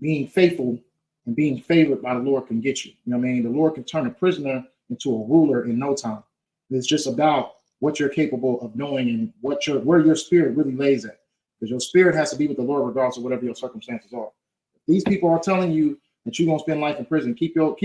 being faithful and being favored by the Lord can get you. You know what I mean? The Lord can turn a prisoner into a ruler in no time. It's just about what you're capable of doing and where your spirit really lays at. Because your spirit has to be with the Lord regardless of whatever your circumstances are. If these people are telling you that you're gonna spend life in prison, keep your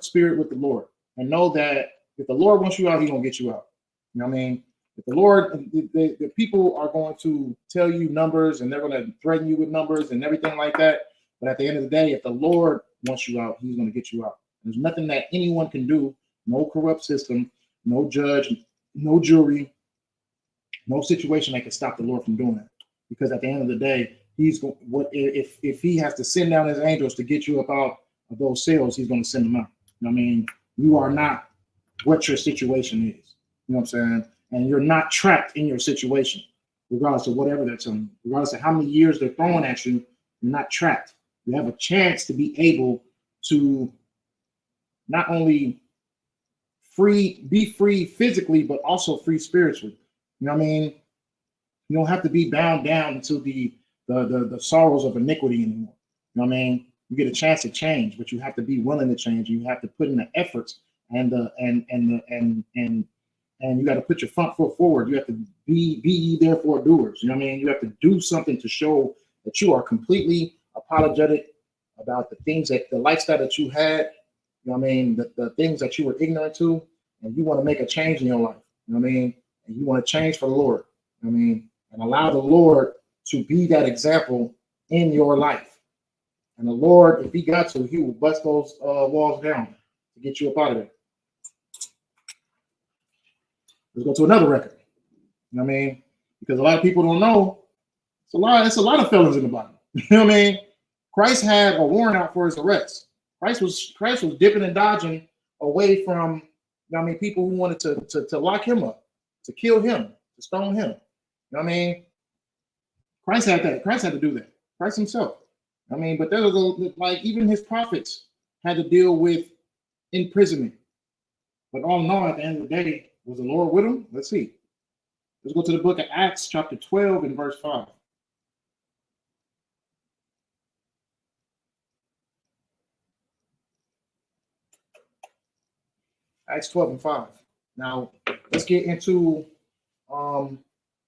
spirit with the Lord, and know that if the Lord wants you out, He's gonna get you out. You know what I mean? If the Lord, the people are going to tell you numbers and they're going to threaten you with numbers and everything like that. But at the end of the day, if the Lord wants you out, He's going to get you out. There's nothing that anyone can do. No corrupt system, no judge, no jury, no situation that can stop the Lord from doing that. Because at the end of the day, He's going. If He has to send down His angels to get you up out of those cells, He's going to send them out. You know what I mean? You are not what your situation is. You know what I'm saying? And you're not trapped in your situation, regardless of whatever they're telling you, regardless of how many years they're throwing at you. You're not trapped. You have a chance to be able to not only be free physically, but also free spiritually. You know what I mean? You don't have to be bound down to the sorrows of iniquity anymore. You know what I mean? You get a chance to change, but you have to be willing to change. You have to put in the efforts and you got to put your front foot forward. You have to be ye therefore doers. You know what I mean? You have to do something to show that you are completely apologetic about the things the lifestyle that you had. You know what I mean? The things that you were ignorant to, and you want to make a change in your life. You know what I mean? And you want to change for the Lord. You know what I mean? And allow the Lord to be that example in your life. And the Lord, if He got to, He will bust those walls down to get you up out of there. Let's go to another record. You know what I mean? Because a lot of people don't know. It's a lot of felons in the Bible. You know what I mean? Christ had a warrant out for His arrest. Christ was dipping and dodging away from, you know what I mean, people who wanted to lock Him up, to kill Him, to stone Him. You know what I mean? Christ had that. Christ had to do that. Christ Himself. I mean, but there was like even His prophets had to deal with imprisonment. But all in all, at the end of the day, was the Lord with him? Let's see. Let's go to the book of Acts, chapter 12, and verse 5. Acts 12 and 5. Now, let's get into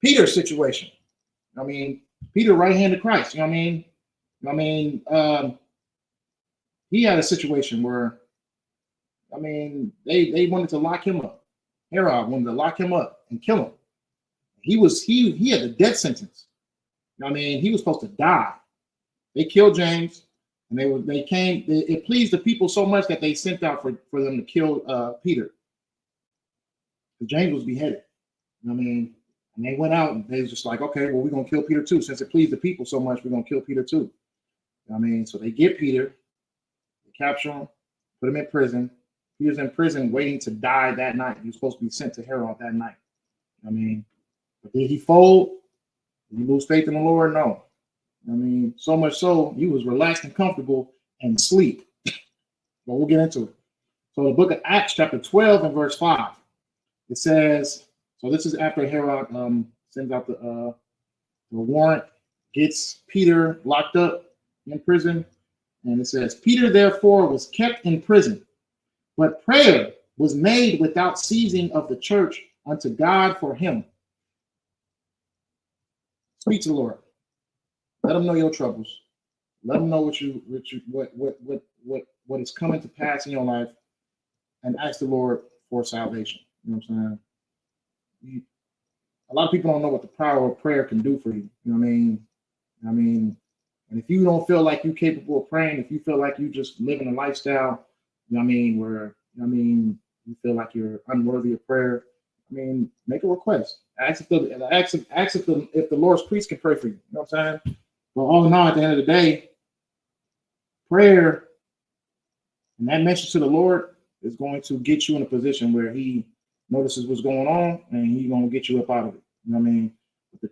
Peter's situation. I mean, Peter, right hand of Christ. You know what I mean? He had a situation where, I mean, they wanted to lock him up. Herod wanted to lock him up and kill him. He had a death sentence. You know what I mean? He was supposed to die. They killed James, and it pleased the people so much that they sent out for them to kill Peter. James was beheaded. You know what I mean? And they went out and they was just like, okay, well, we're gonna kill Peter too. Since it pleased the people so much, we're gonna kill Peter too. You know what I mean? So they get Peter, they capture him, put him in prison. He was in prison waiting to die that night. He was supposed to be sent to Herod that night. I mean, but did he fold? Did he lose faith in the Lord? No. I mean, so much so, he was relaxed and comfortable and sleep. But we'll get into it. So the book of Acts, chapter 12 and verse 5, it says, so this is after Herod sends out the warrant, gets Peter locked up in prison. And it says, Peter therefore was kept in prison, but prayer was made without ceasing of the church unto God for him. Speak to the Lord. Let him know your troubles. Let him know what is coming to pass in your life, and ask the Lord for salvation. You know what I'm saying? A lot of people don't know what the power of prayer can do for you. You know what I mean? And if you don't feel like you're capable of praying, if you feel like you just living a lifestyle, you know what I mean, where, you know what I mean, you feel like you're unworthy of prayer, I mean, make a request. Ask if the Lord's priest can pray for you. You know what I'm saying? But all in all, at the end of the day, prayer and that message to the Lord is going to get you in a position where he notices what's going on and he's going to get you up out of it. You know what I mean? The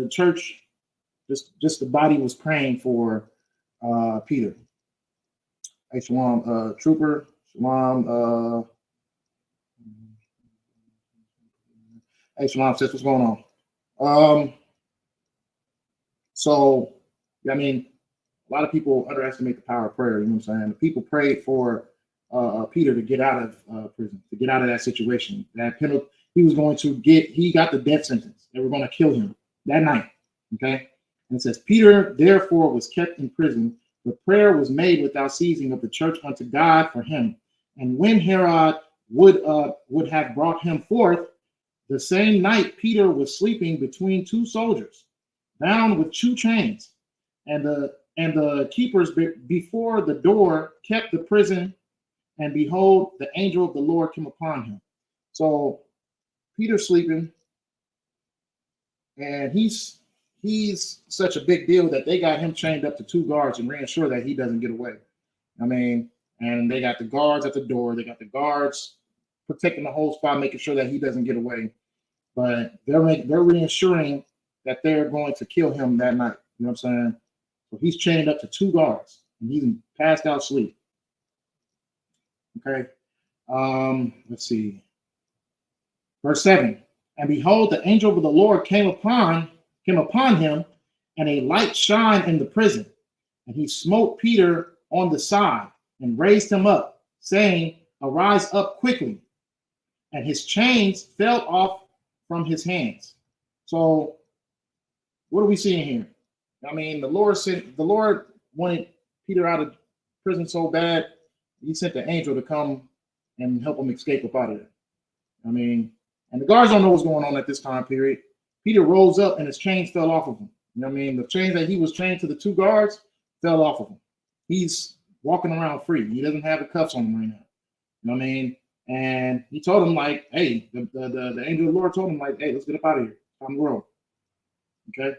church, just the body was praying for Peter. Hey, Shalom, Trooper. Shalom. Hey, Shalom, sis, what's going on? So, I mean, a lot of people underestimate the power of prayer. You know what I'm saying? The people prayed for Peter to get out of prison, to get out of that situation. That penalty, he got the death sentence. They were going to kill him that night. Okay. And it says, Peter therefore was kept in prison, but prayer was made without ceasing of the church unto God for him. And when Herod would have brought him forth, the same night Peter was sleeping between two soldiers, bound with two chains, and the keepers before the door kept the prison. And behold, the angel of the Lord came upon him. So Peter's sleeping, and he's such a big deal that they got him chained up to two guards and reassure that he doesn't get away. I mean, and they got the guards at the door. They got the guards protecting the whole spot, making sure that he doesn't get away. But they're reassuring that they're going to kill him that night. You know what I'm saying? So he's chained up to two guards, and he's passed out sleep. Okay. Let's see. Verse 7. And behold, the angel of the Lord came upon him, and a light shined in the prison. And he smote Peter on the side and raised him up, saying, Arise up quickly. And his chains fell off from his hands. So what are we seeing here? I mean, the Lord wanted Peter out of prison so bad, he sent the angel to come and help him escape up out of there. I mean, and the guards don't know what's going on at this time period. Peter rose up and his chains fell off of him. You know what I mean? The chains that he was chained to the two guards fell off of him. He's walking around free. He doesn't have the cuffs on him right now. You know what I mean? And he told him, like, hey, the angel of the Lord told him, like, hey, let's get up out of here. Time to roll. Okay.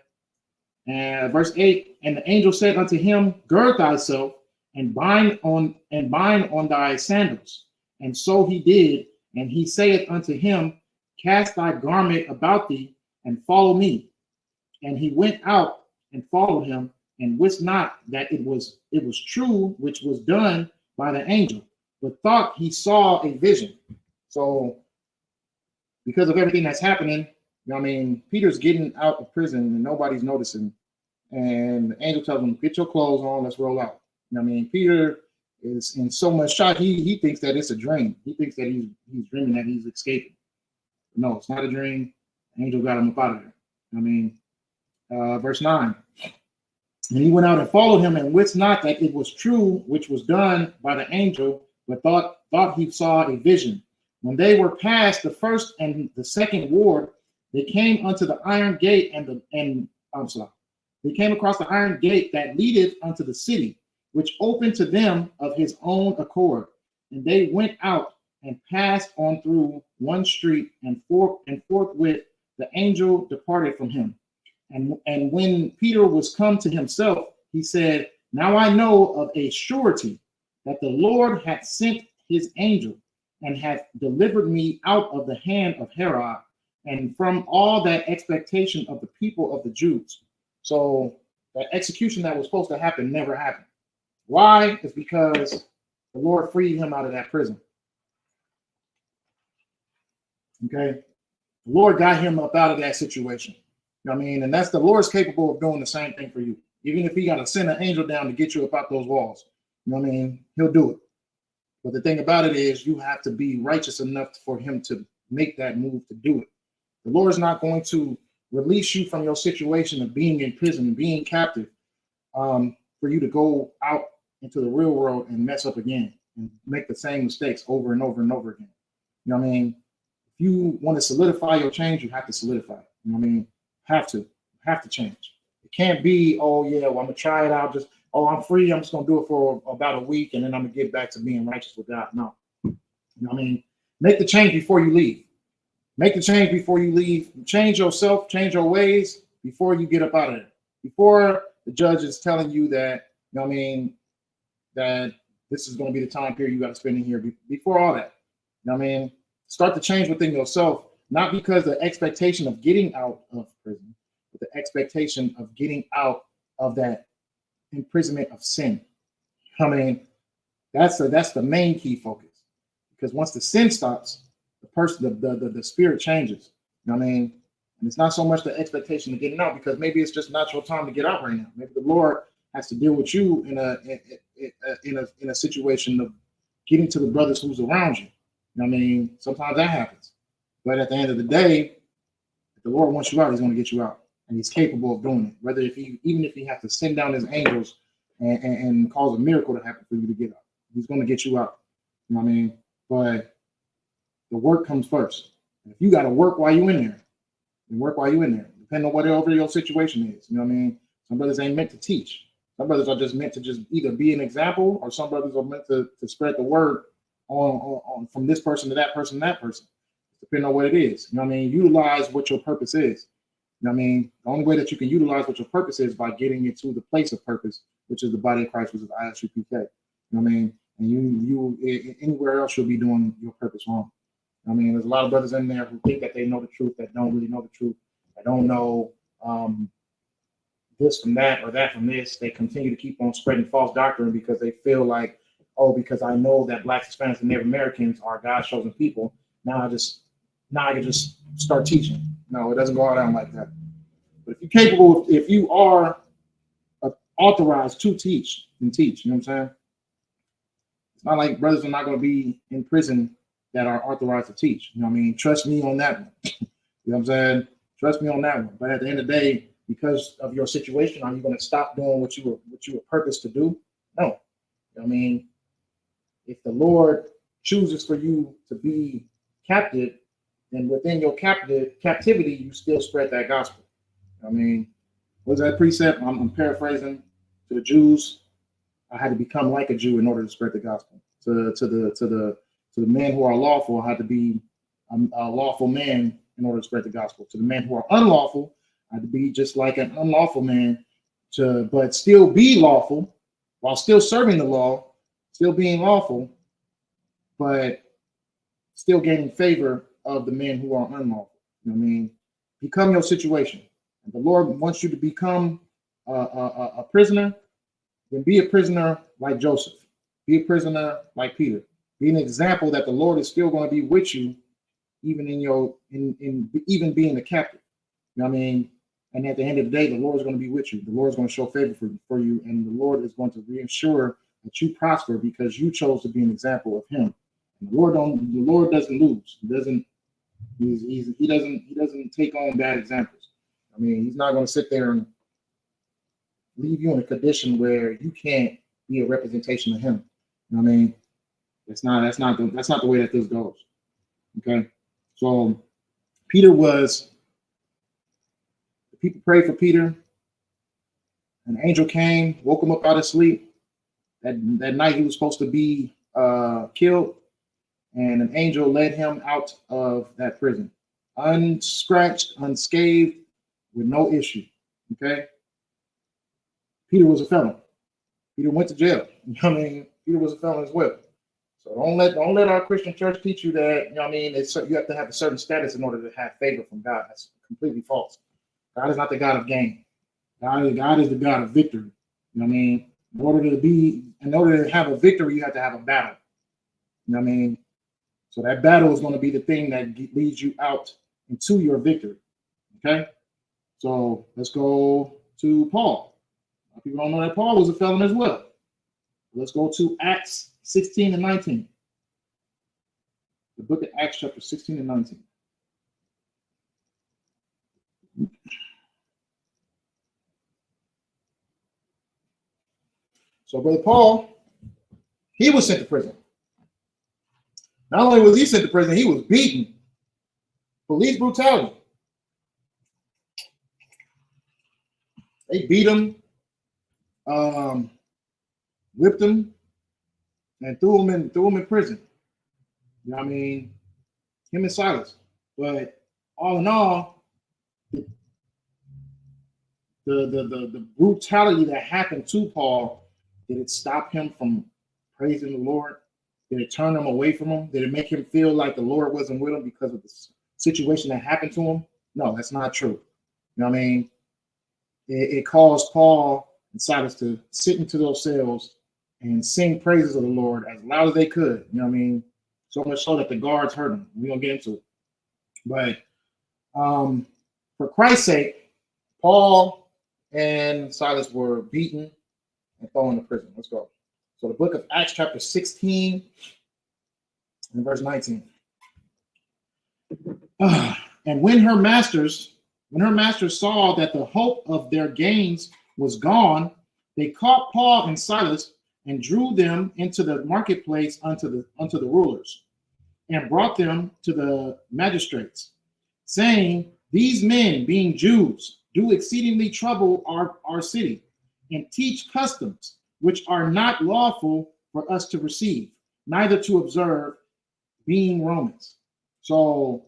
And verse 8, and the angel said unto him, Gird thyself and bind on thy sandals. And so he did. And he saith unto him, Cast thy garment about thee and follow me. And he went out and followed him, and wist not that it was true which was done by the angel, but thought he saw a vision. So because of everything that's happening, you know what I mean, Peter's getting out of prison and nobody's noticing. And the angel tells him, get your clothes on, let's roll out. You know what I mean? Peter is in so much shock, he thinks that it's a dream. He thinks that he's dreaming that he's escaping. No, it's not a dream. The angel got him up out of there. I mean, verse 9. And he went out and followed him, and wist not that it was true which was done by the angel, but thought he saw a vision. When they were past the first and the second ward, they came unto the iron gate, they came across the iron gate that leadeth unto the city, which opened to them of his own accord. And they went out and passed on through one street, and forthwith the angel departed from him. And when Peter was come to himself, he said, Now I know of a surety that the Lord hath sent his angel, and hath delivered me out of the hand of Herod, and from all that expectation of the people of the Jews. So that execution that was supposed to happen never happened. Why? It's because the Lord freed him out of that prison. Okay? The Lord got him up out of that situation. You know what I mean? And that's the Lord's capable of doing the same thing for you. Even if he got to send an angel down to get you up out those walls. You know what I mean? He'll do it. But the thing about it is you have to be righteous enough for him to make that move to do it. The Lord's not going to release you from your situation of being in prison and being captive for you to go out into the real world and mess up again and make the same mistakes over and over and over again. You know what I mean? If you want to solidify your change, you have to solidify it. You know what I mean? Have to change. It can't be, oh yeah, well, I'm gonna try it out. I'm free. I'm just gonna do it for about a week, and then I'm gonna get back to being righteous with God. No, you know what I mean? Make the change before you leave. Make the change before you leave. Change yourself. Change your ways before you get up out of it. Before the judge is telling you that, you know what I mean, that this is going to be the time period you got to spend in here. Before all that, you know what I mean? Start to change within yourself, not because the expectation of getting out of prison, but the expectation of getting out of that imprisonment of sin. I mean, that's the main key focus. Because once the sin stops, the person, the spirit changes. You know what I mean? And it's not so much the expectation of getting out, because maybe it's just not your time to get out right now. Maybe the Lord has to deal with you in a situation of getting to the brothers who's around you. You know what I mean? Sometimes that happens. But at the end of the day, if the Lord wants you out, he's going to get you out. And he's capable of doing it. Whether even if he has to send down his angels and cause a miracle to happen for you to get out, he's going to get you out. You know what I mean? But the work comes first. And if you got to work while you're in there, then work while you're in there, depending on whatever your situation is. You know what I mean? Some brothers ain't meant to teach. Some brothers are just meant to just either be an example, or some brothers are meant to spread the word on from this person to that person to that person, depending on what it is. You know what I mean? Utilize what your purpose is. You know what I mean? The only way that you can utilize what your purpose is by getting into the place of purpose, which is the body of Christ, which is Isupk. You know what I mean? And you anywhere else you'll be doing your purpose wrong. I mean, there's a lot of brothers in there who think that they know the truth, that don't really know the truth. That don't know this from that or that from this. They continue to keep on spreading false doctrine because they feel like, oh, because I know that Blacks, Hispanics, and Native Americans are God's chosen people, now I can just start teaching. No, it doesn't go down like that. But if you're capable, if you are authorized to teach, then teach. You know what I'm saying? It's not like brothers are not going to be in prison that are authorized to teach. You know what I mean? Trust me on that one. You know what I'm saying? Trust me on that one. But at the end of the day, because of your situation, are you going to stop doing what you were purposed to do? No. You know what I mean? If the Lord chooses for you to be captive, then within your captivity, you still spread that gospel. You know what I mean, what is that precept? I'm paraphrasing. To the Jews, I had to become like a Jew in order to spread the gospel. To the men who are lawful, I had to be a lawful man in order to spread the gospel. To the men who are unlawful, I had to be just like an unlawful man, but still be lawful while still serving the law, still being lawful, but still gaining favor of the men who are unlawful. You know what I mean? Become your situation. If the Lord wants you to become a prisoner, then be a prisoner like Joseph. Be a prisoner like Peter. Be an example that the Lord is still going to be with you, even even being a captive. You know what I mean? And at the end of the day, the Lord is going to be with you. The Lord is going to show favor for you, and the Lord is going to reassure that you prosper because you chose to be an example of Him. And the Lord doesn't lose. He doesn't take on bad examples. I mean, He's not going to sit there and leave you in a condition where you can't be a representation of Him. You know what I mean? That's not the way that this goes. Okay, so people prayed for Peter. An angel came, woke him up out of sleep. That night he was supposed to be killed, and an angel led him out of that prison, unscratched, unscathed, with no issue. Okay, Peter was a felon. Peter went to jail. You know what I mean? Peter was a felon as well. So don't let our Christian church teach you that, you know what I mean, you have to have a certain status in order to have favor from God. That's completely false. God is not the God of gain. God is the God of victory. You know what I mean? In order to have a victory, you have to have a battle. You know what I mean? So that battle is going to be the thing that leads you out into your victory. Okay? So let's go to Paul. People don't know that Paul was a felon as well. Let's go to Acts 16 and 19. The book of Acts, chapter 16 and 19. So, Brother Paul, he was sent to prison. Not only was he sent to prison, he was beaten. Police brutality. They beat him, whipped him, and threw him in prison. You know what I mean? Him and Silas. But all in all, the brutality that happened to Paul, did it stop him from praising the Lord? Did it turn him away from him? Did it make him feel like the Lord wasn't with him because of the situation that happened to him? No, that's not true. You know what I mean? It caused Paul and Silas to sit into those cells and sing praises of the Lord as loud as they could. You know what I mean? So much so that the guards heard them. We're going to get into it. But for Christ's sake, Paul and Silas were beaten and thrown into prison. Let's go. So the book of Acts chapter 16 and verse 19. And when her masters saw that the hope of their gains was gone, they caught Paul and Silas and drew them into the marketplace unto the rulers, and brought them to the magistrates, saying, These men, being Jews, do exceedingly trouble our city, and teach customs which are not lawful for us to receive, neither to observe, being Romans. So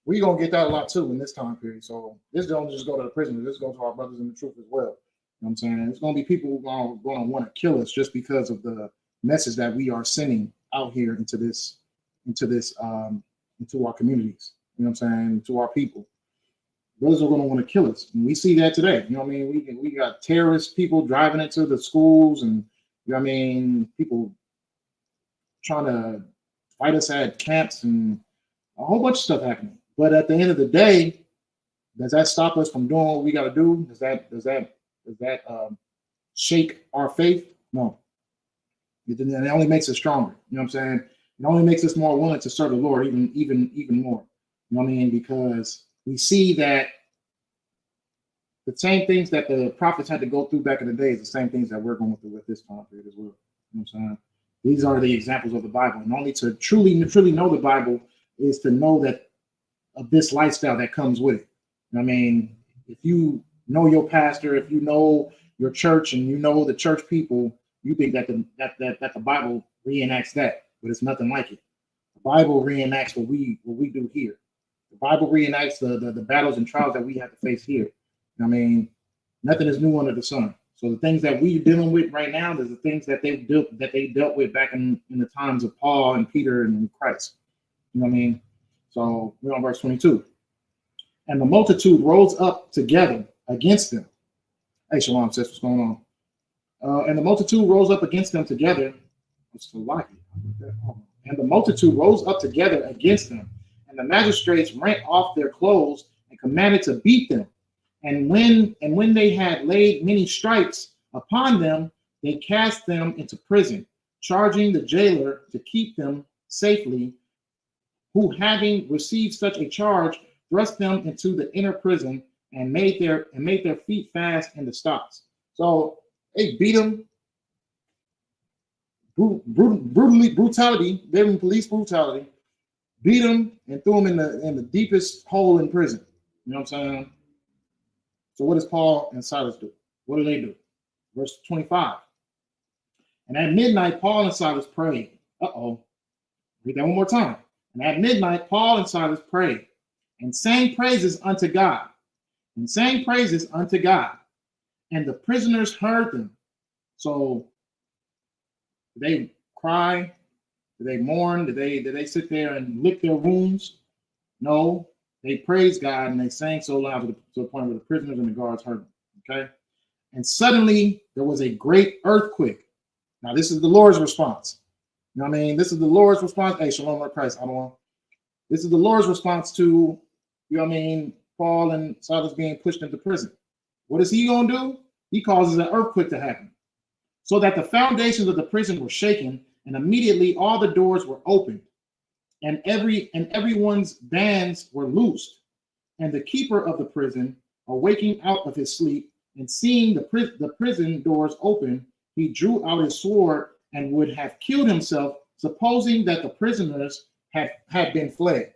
we're going to get that a lot too in this time period. So this don't just go to the prisoners, this goes to our brothers in the truth as well. You know what I'm saying? There's going to be people who are going to want to kill us just because of the message that we are sending out here into our communities. You know what I'm saying? To our people. Those are going to want to kill us. And we see that today. You know what I mean? We got terrorist people driving into the schools, and you know what I mean, people trying to fight us at camps and a whole bunch of stuff happening. But at the end of the day, does that stop us from doing what we got to do? Does that shake our faith? No. It only makes us stronger. You know what I'm saying? It only makes us more willing to serve the Lord even more. You know what I mean? Because we see that the same things that the prophets had to go through back in the day is the same things that we're going through at this time period as well. You know what I'm saying? These are the examples of the Bible. And only to truly know the Bible is to know that of this lifestyle that comes with it. I mean, if you know your pastor, if you know your church and you know the church people, you think that the Bible reenacts that, but it's nothing like it. The Bible reenacts what we do here. The Bible reenacts the battles and trials that we have to face here. I mean, nothing is new under the sun. So the things that we're dealing with right now, there's the things that they dealt with back in the times of Paul and Peter and Christ. You know what I mean? So we're on verse 22. And the multitude rose up together against them. Hey, Shalom, sis, what's going on? And the multitude rose up against them together. What's the like? And the multitude rose up together against them. And the magistrates rent off their clothes and commanded to beat them. And when they had laid many stripes upon them, they cast them into prison, charging the jailer to keep them safely, who, having received such a charge, thrust them into the inner prison and made their feet fast in the stocks. So they beat them, brutality, gave them police brutality, beat them and threw them in the deepest hole in prison. You know what I'm saying? So what does Paul and Silas do? What do they do? Verse 25. And at midnight, Paul and Silas prayed. Read that one more time. And at midnight, Paul and Silas prayed and sang praises unto God. And the prisoners heard them. So did they cry? Did they mourn? Did they sit there and lick their wounds? No. They praised God and they sang so loud to the point where the prisoners and the guards heard them. Okay. And suddenly there was a great earthquake. Now, this is the Lord's response. You know what I mean? This is the Lord's response. Hey, Shalom, Lord Christ. This is the Lord's response to, you know what I mean, Paul and Silas being pushed into prison. What is he going to do? He causes an earthquake to happen, so that the foundations of the prison were shaken, and immediately all the doors were opened, and everyone's bands were loosed. And the keeper of the prison, awaking out of his sleep and seeing the prison doors open, he drew out his sword and would have killed himself, supposing that the prisoners had been fled.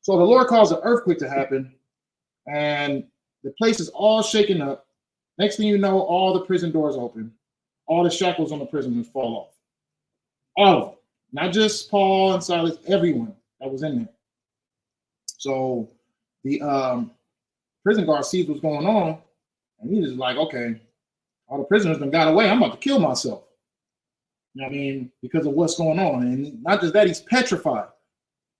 So the Lord caused an earthquake to happen, and the place is all shaken up. Next thing you know, all the prison doors open, all the shackles on the prisoners fall off. All of them. Not just Paul and Silas, everyone that was in there. So the prison guard sees what's going on, and he's just like, okay, all the prisoners done got away. I'm about to kill myself. You know what I mean? Because of what's going on. And not just that, he's petrified.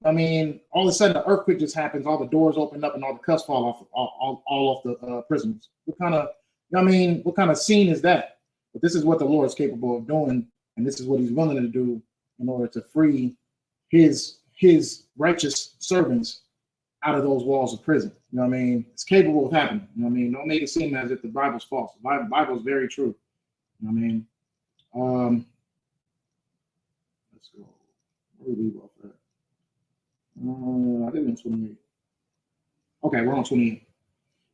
I mean, all of a sudden the earthquake just happens, all the doors open up and all the cuffs fall off all off the prisoners. What kind of, you know what I mean, what kind of scene is that? But this is what the Lord is capable of doing, and this is what he's willing to do in order to free his righteous servants out of those walls of prison. You know what I mean? It's capable of happening. You know what I mean? Don't make it seem as if the Bible's false. The Bible is very true. You know what I mean? Let's go. Where do we leave off at? I didn't mean 28. Okay, we're on 28.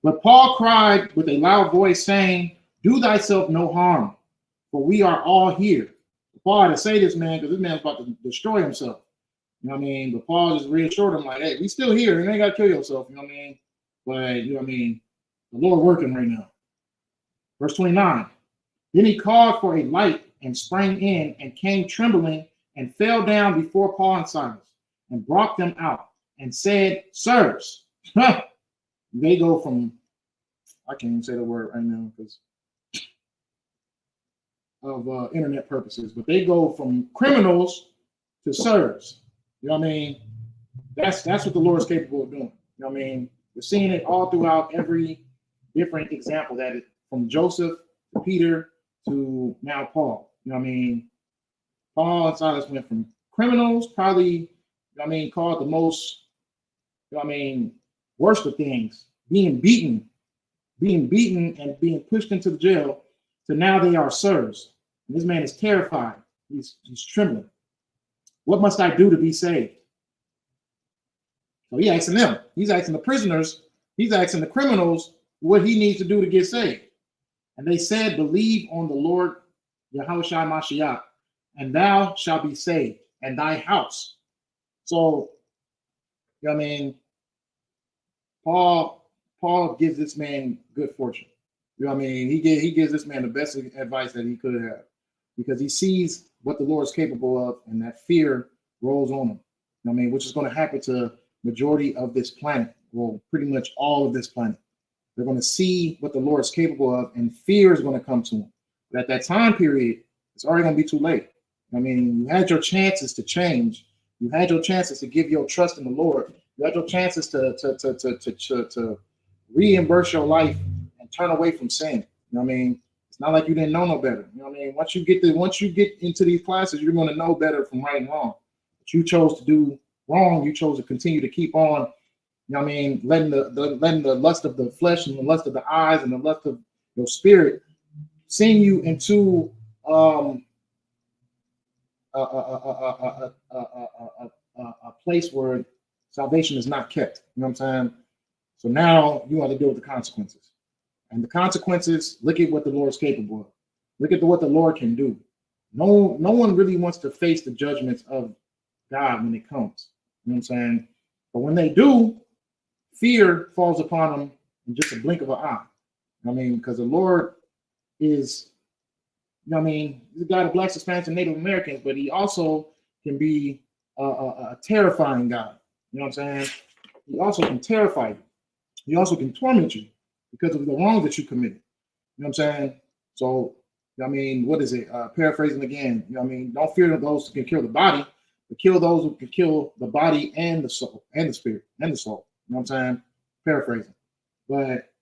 But Paul cried with a loud voice, saying, "Do thyself no harm, for we are all here." Paul had to say this, man, because this man's about to destroy himself. You know what I mean? But Paul just reassured him, like, hey, we still here. You ain't got to kill yourself. You know what I mean? But, you know what I mean? The Lord working right now. Verse 29. Then he called for a light and sprang in and came trembling and fell down before Paul and Silas and brought them out and said, "Sirs," they go from, I can't even say the word right now because of internet purposes, but they go from criminals to sirs. You know what I mean? That's what the Lord is capable of doing. You know what I mean? We're seeing it all throughout every different example that it, from Joseph to Peter to now Paul. You know what I mean? Paul and Silas went from criminals, probably, you know what I mean, called the most, you know what I mean, worst of things, being beaten and being pushed into the jail, to now they are sirs. And this man is terrified. He's trembling. What must I do to be saved? So he's asking them. He's asking the prisoners. He's asking the criminals what he needs to do to get saved. And they said, "Believe on the Lord Yahushua Mashiach, and thou shalt be saved, and thy house." So, you know what I mean? Paul gives this man good fortune. You know what I mean? He gives this man the best advice that he could have, because he sees what the Lord is capable of, and that fear rolls on him. You know what I mean? Which is going to happen to majority of this planet, well, pretty much all of this planet. They're going to see what the Lord is capable of, and fear is going to come to them. But at that time period, it's already going to be too late. I mean, you had your chances to change. You had your chances to give your trust in the Lord. You had your chances to reimburse your life and turn away from sin. You know what I mean? It's not like you didn't know no better. You know what I mean? Once you get into these classes, you're going to know better from right and wrong. But you chose to do wrong. You chose to continue to keep on, you know what I mean, letting the lust of the flesh and the lust of the eyes and the lust of your spirit send you into a place where salvation is not kept. You know what I'm saying? So now you have to deal with the consequences. And the consequences, look at what the Lord is capable of. Look at what the Lord can do. No one really wants to face the judgments of God when it comes. You know what I'm saying? But when they do, fear falls upon them in just a blink of an eye. You know what I mean? Because the Lord is, you know what I mean, he's a God of blacks, Hispanics, and Native Americans, but he also can be a terrifying God. You know what I'm saying? He also can terrify you. He also can torment you because of the wrongs that you committed. You know what I'm saying? So, I mean, what is it? Paraphrasing again, you know what I mean? Don't fear those who can kill the body, but kill those who can kill the body and the soul and the spirit and the soul. You know what I'm saying? Paraphrasing. But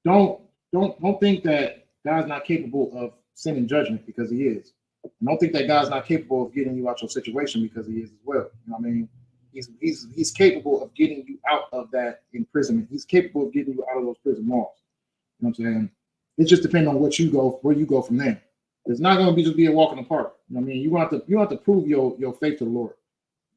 don't think that God's not capable of sending judgment, because he is. And don't think that God's not capable of getting you out your situation, because he is as well. You know what I mean? He's capable of getting you out of that imprisonment. He's capable of getting you out of those prison walls. You know what I'm saying? It just depends on where you go from there. It's not going to just be a walk in the park. You know what I mean? You have to prove your faith to the Lord.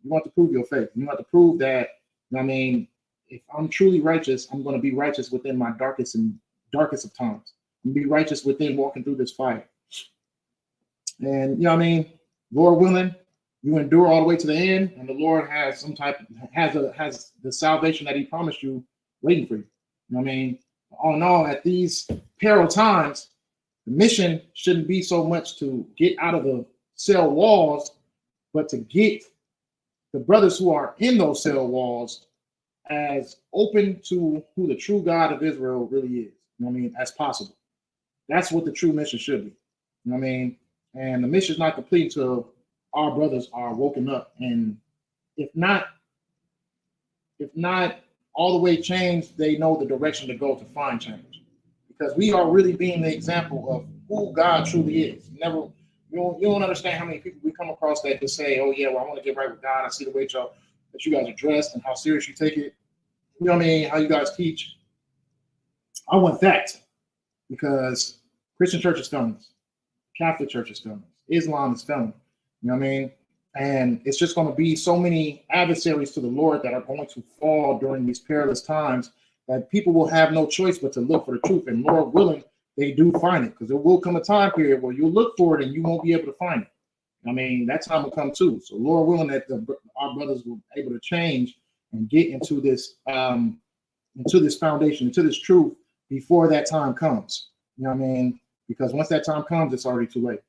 You have to prove your faith. You have to prove that, you know what I mean, if I'm truly righteous, I'm going to be righteous within my darkest of times. I'm going to be righteous within walking through this fire. And you know what I mean? Lord willing, you endure all the way to the end, and the Lord has has the salvation that he promised you waiting for you. You know what I mean? All in all, at these peril times, the mission shouldn't be so much to get out of the cell walls, but to get the brothers who are in those cell walls as open to who the true God of Israel really is. You know what I mean? As possible. That's what the true mission should be. You know what I mean? And the mission is not complete until our brothers are woken up. And if not all the way changed, they know the direction to go to find change. Because we are really being the example of who God truly is. You don't understand how many people we come across that just say, oh yeah, well, I want to get right with God. I see the way that you guys are dressed and how serious you take it. You know what I mean? How you guys teach. I want that because Christian church is failing us. Catholic church is failing us. Islam is failing. You know what I mean? And it's just going to be so many adversaries to the Lord that are going to fall during these perilous times that people will have no choice but to look for the truth. And Lord willing, they do find it, because there will come a time period where you'll look for it and you won't be able to find it. I mean, that time will come too. So Lord willing that our brothers will be able to change and get into this foundation, into this truth before that time comes. You know what I mean? Because once that time comes, it's already too late.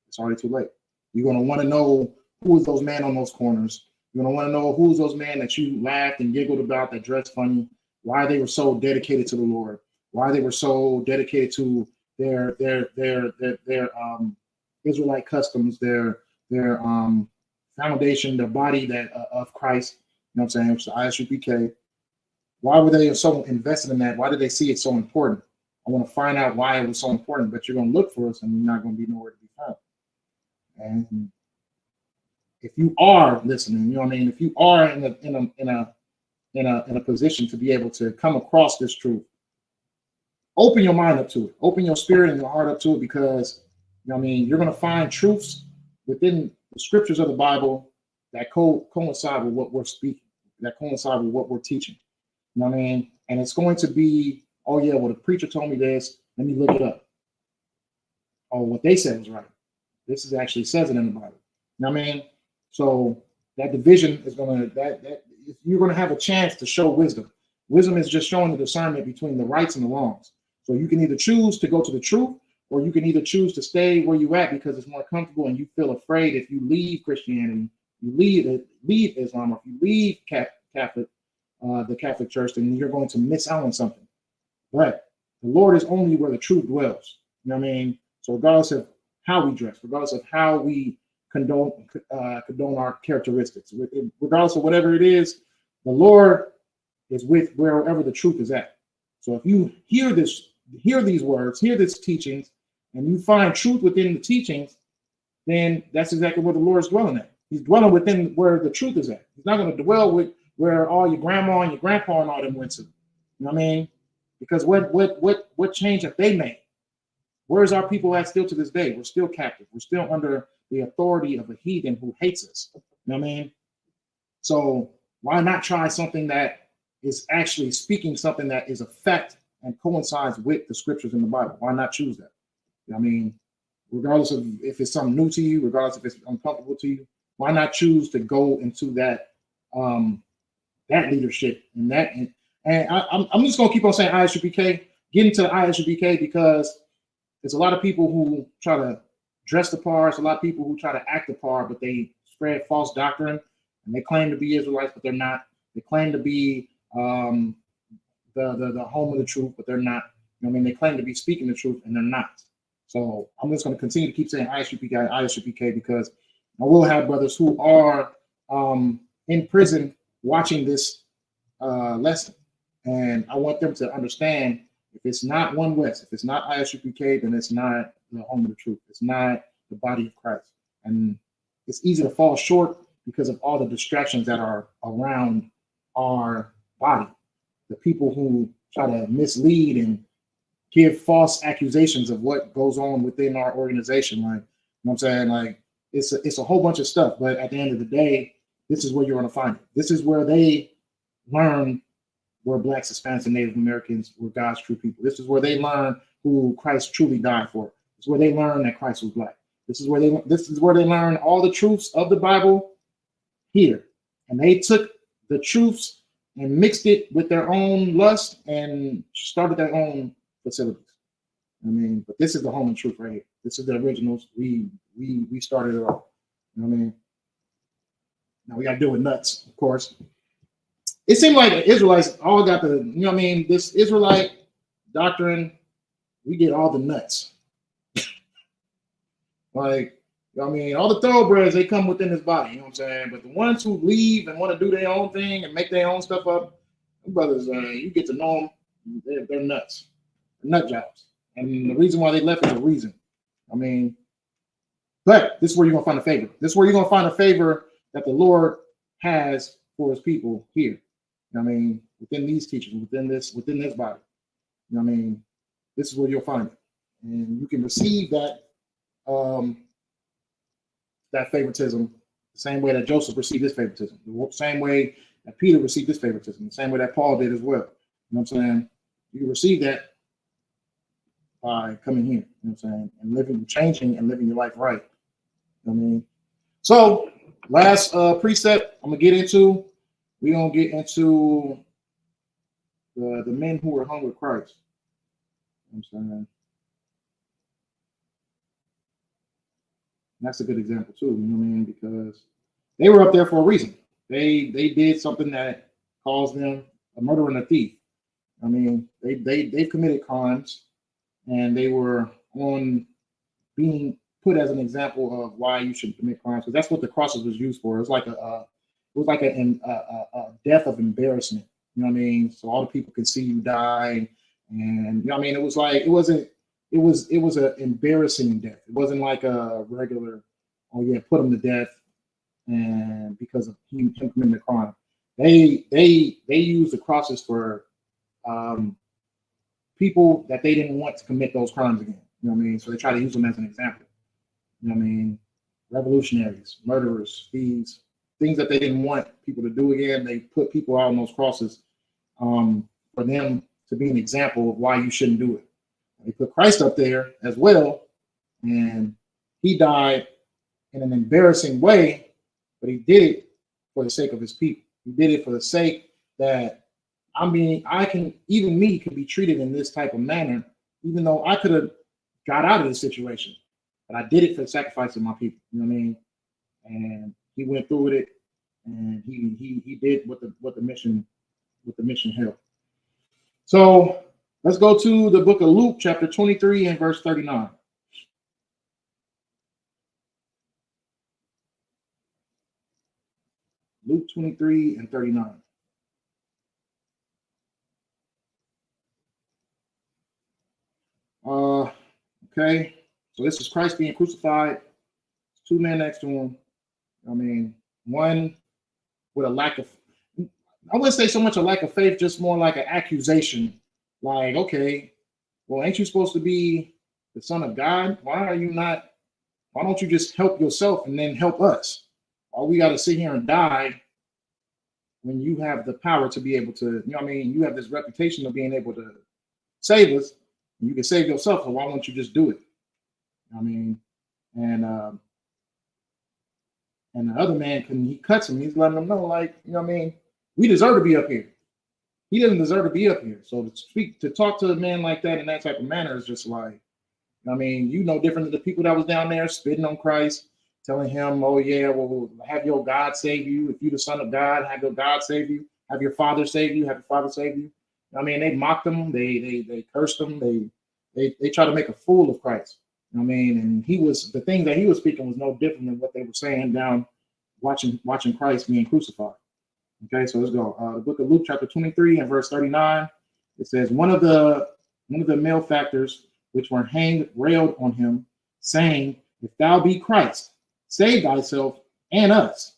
It's already too late. You're going to want to know who is those men on those corners. You're going to want to know who's those men that you laughed and giggled about, that dressed funny, why they were so dedicated to the Lord, why they were so dedicated to their Israelite customs, their foundation, their body that of Christ. You know what I'm saying? Which is the ISUPK. Why were they so invested in that? Why did they see it so important? I want to find out why it was so important, but you're going to look for us and you're not going to be nowhere to be found. And if you are listening, you know what I mean? If you are in a position to be able to come across this truth, open your mind up to it. Open your spirit and your heart up to it, because you know what I mean, you're going to find truths within the scriptures of the Bible that coincide with what we're speaking, that coincide with what we're teaching. You know what I mean? And it's going to be, oh yeah, well, the preacher told me this. Let me look it up. Oh, what they said was right. This is actually says it in the Bible. You know what I mean? So that division is going to, you're going to have a chance to show wisdom. Wisdom is just showing the discernment between the rights and the wrongs. So you can either choose to go to the truth, or you can either choose to stay where you're at because it's more comfortable and you feel afraid if you leave Christianity, you leave Islam, or if you leave the Catholic Church, then you're going to miss out on something. But the Lord is only where the truth dwells. You know what I mean? So regardless of how we dress, regardless of how we condone our characteristics, regardless of whatever it is, the Lord is with wherever the truth is at. So if you hear these words, hear these teachings, and you find truth within the teachings, then that's exactly where the Lord is dwelling at. He's dwelling within where the truth is at. He's not going to dwell with where all your grandma and your grandpa and all them went to. You know what I mean? Because what change have they made? Where's our people at still to this day? We're still captive. We're still under the authority of a heathen who hates us. You know what I mean? So why not try something that is actually speaking something that is a fact and coincides with the scriptures in the Bible? Why not choose that? You know what I mean? Regardless of if it's something new to you, regardless if it's uncomfortable to you, why not choose to go into that that leadership and that? And I'm just gonna keep on saying ISUPK, get into the ISUPK, because there's a lot of people who try to dress the part. There's a lot of people who try to act the part, but they spread false doctrine and they claim to be Israelites, but they're not. They claim to be the home of the truth, but they're not. You know what I mean? They claim to be speaking the truth and they're not. So I'm just going to continue to keep saying ISUPK, because I will have brothers who are in prison watching this lesson. And I want them to understand, if it's not One West, if it's not ISUPK, then it's not the home of the truth. It's not the body of Christ. And it's easy to fall short because of all the distractions that are around our body. The people who try to mislead and give false accusations of what goes on within our organization. Like, you know what I'm saying? Like, it's a whole bunch of stuff. But at the end of the day, this is where you're going to find it. This is where they learn where Blacks, Hispanics, and Native Americans were God's true people. This is where they learn who Christ truly died for. This is where they learn that Christ was Black. This is where they learn all the truths of the Bible here. And they took the truths and mixed it with their own lust and started their own facilities. I mean, but this is the home of truth right here. This is the originals. We started it all. You know what I mean? Now we got to deal with nuts, of course. It seemed like the Israelites all got the, you know what I mean, this Israelite doctrine, we get all the nuts. Like, I mean, all the thoroughbreds, they come within this body, you know what I'm saying? But the ones who leave and want to do their own thing and make their own stuff up, brothers, you get to know them, they're nuts. They're nut jobs. And the reason why they left is a reason. I mean, but this is where you're going to find a favor. This is where you're going to find a favor that the Lord has for his people here. You know what I mean? Within these teachers, within this body. You know what I mean? This is where you'll find it. And you can receive that that favoritism the same way that Joseph received his favoritism, the same way that Peter received his favoritism, the same way that Paul did as well. You know what I'm saying? You receive that by coming here, you know what I'm saying, and living, changing and living your life right. You know what I mean? So last precept I'm gonna get into, we're gonna get into the men who were hung with Christ. You know what I'm saying? That's a good example too, you know what I mean? Because they were up there for a reason. They did something that caused them a murderer and a thief. I mean, they've committed crimes, and they were on being put as an example of why you should commit crimes, because that's what the crosses was used for. It was like a death of embarrassment. You know what I mean? So all the people could see you die, and you know what I mean. It was like it was an embarrassing death. It wasn't like a regular, oh yeah, put him to death, and because of him committing the crime. They used the crosses for people that they didn't want to commit those crimes again. You know what I mean? So they try to use them as an example. You know what I mean? Revolutionaries, murderers, thieves, things that they didn't want people to do again. They put people out on those crosses for them to be an example of why you shouldn't do it. They put Christ up there as well, and he died in an embarrassing way, but he did it for the sake of his people. He did it for the sake that even me could be treated in this type of manner, even though I could have got out of this situation, but I did it for the sacrifice of my people. You know what I mean? And he went through with it, and he did what the mission held. So let's go to the book of Luke, chapter 23 and verse 39. Luke 23 and 39. Okay, so this is Christ being crucified. Two men next to him. I mean, one with a lack of, I wouldn't say so much a lack of faith, just more like an accusation. Like, okay, well, ain't you supposed to be the Son of God? Why don't you just help yourself and then help us? Why we got to sit here and die when you have the power to be able to, you know what I mean? You have this reputation of being able to save us, and you can save yourself, so why won't you just do it? I mean, and the other man, he cuts him. He's letting him know, like, you know what I mean? We deserve to be up here. He doesn't deserve to be up here. So to talk to a man like that in that type of manner is just like, I mean, you know, different than the people that was down there spitting on Christ, telling him, oh yeah, well, have your God save you. If you're the Son of God, have your God save you. Have your Father save you. Have your Father save you. I mean, they mocked him. They cursed him. They try to make a fool of Christ. I mean, and the thing that he was speaking was no different than what they were saying down watching Christ being crucified. Okay, so let's go. The book of Luke, chapter 23 and verse 39. It says, one of the malefactors which were hanged railed on him, saying, if thou be Christ, save thyself and us.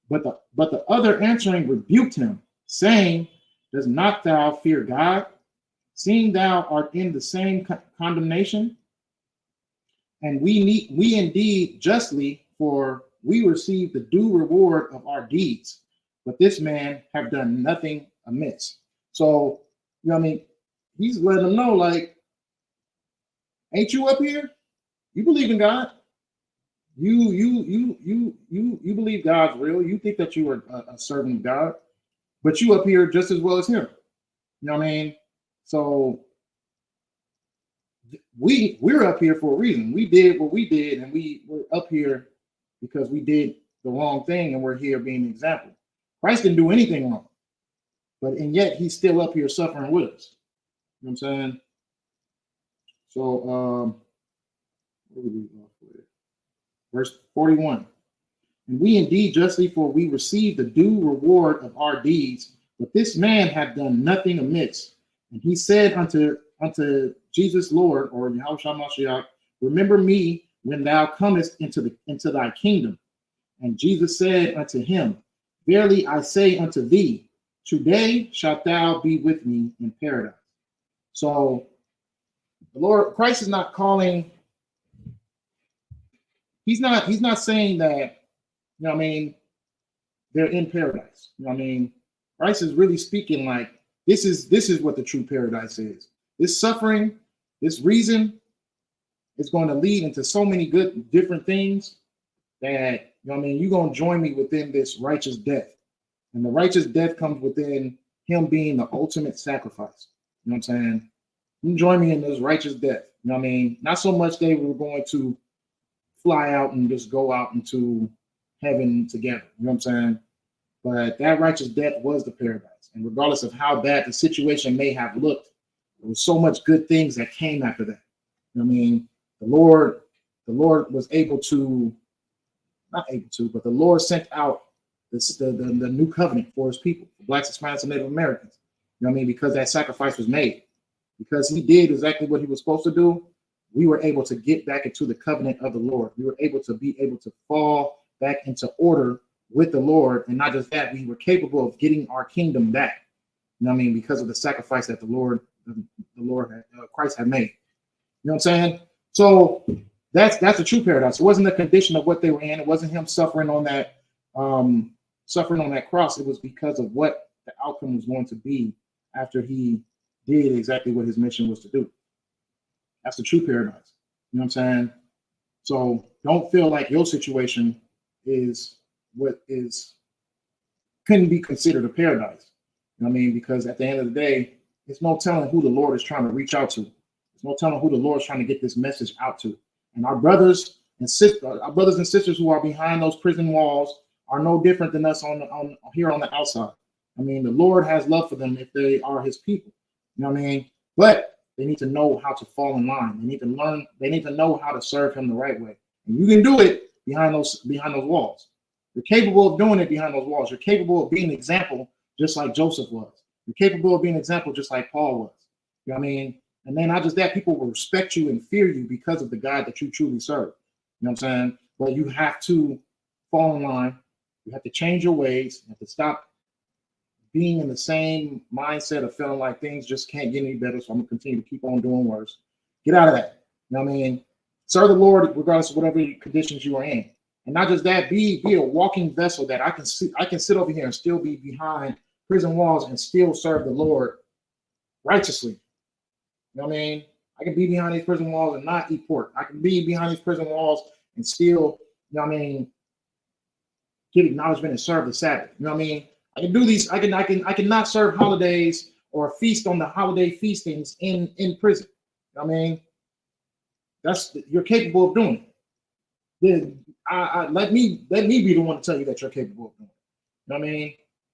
But the other answering rebuked him, saying, does not thou fear God, seeing thou art in the same condemnation? And we indeed justly, for we receive the due reward of our deeds. But this man have done nothing amiss. So, you know what I mean? He's letting them know, like, ain't you up here? You believe in God. You believe God's real. You think that you are a servant of God, but you up here just as well as him. You know what I mean? So we're up here for a reason. We did what we did, and we're up here because we did the wrong thing, and we're here being an example. Christ didn't do anything wrong, and yet he's still up here suffering with us. You know what I'm saying? So What we leave off with? Verse 41. And we indeed justly, for we receive the due reward of our deeds. But this man hath done nothing amiss. And he said unto Jesus Lord, or Yahushua Mashiach, remember me when thou comest into thy kingdom. And Jesus said unto him, verily I say unto thee, today shalt thou be with me in paradise. So the Lord Christ is not calling. He's not saying that, you know what I mean, they're in paradise. You know what I mean? Christ is really speaking like this is what the true paradise is. This suffering, this reason is going to lead into so many good different things that, you know what I mean, you're going to join me within this righteous death. And the righteous death comes within him being the ultimate sacrifice. You know what I'm saying? You join me in this righteous death. You know what I mean? Not so much they were going to fly out and just go out into heaven together. You know what I'm saying? But that righteous death was the paradise. And regardless of how bad the situation may have looked, there was so much good things that came after that. You know what I mean? The Lord was able to, not able to, but the Lord sent out the new covenant for his people, for Blacks, Hispanics, and Native Americans. You know what I mean? Because that sacrifice was made. Because he did exactly what he was supposed to do, we were able to get back into the covenant of the Lord. We were able to fall back into order with the Lord. And not just that, we were capable of getting our kingdom back. You know what I mean? Because of the sacrifice that Christ had made. You know what I'm saying? So that's the true paradise. It wasn't the condition of what they were in. It wasn't him suffering on that cross. It was because of what the outcome was going to be after he did exactly what his mission was to do. That's the true paradise. You know what I'm saying? So don't feel like your situation is what couldn't be considered a paradise. You know what I mean? Because at the end of the day, there's no telling who the Lord is trying to reach out to. There's no telling who the Lord is trying to get this message out to. And our brothers and sisters who are behind those prison walls are no different than us on here on the outside. I mean, the Lord has love for them if they are his people. You know what I mean? But they need to know how to fall in line. They need to learn. They need to know how to serve him the right way. And you can do it behind those walls. You're capable of doing it behind those walls. You're capable of being an example just like Joseph was. You're capable of being an example just like Paul was. You know what I mean? And then not just that, people will respect you and fear you because of the God that you truly serve. You know what I'm saying? But you have to fall in line. You have to change your ways. You have to stop being in the same mindset of feeling like things just can't get any better. So I'm gonna continue to keep on doing worse. Get out of that. You know what I mean? Serve the Lord regardless of whatever conditions you are in. And not just that, be a walking vessel that I can sit over here and still be behind prison walls and still serve the Lord righteously. You know what I mean? I can be behind these prison walls and not eat pork. I can be behind these prison walls and still, you know what I mean, give acknowledgement and serve the Sabbath. You know what I mean? I can do these. I cannot serve holidays or feast on the holiday feastings in prison. You know what I mean? You're capable of doing it. Then let me be the one to tell you that you're capable of doing it. You know what I mean?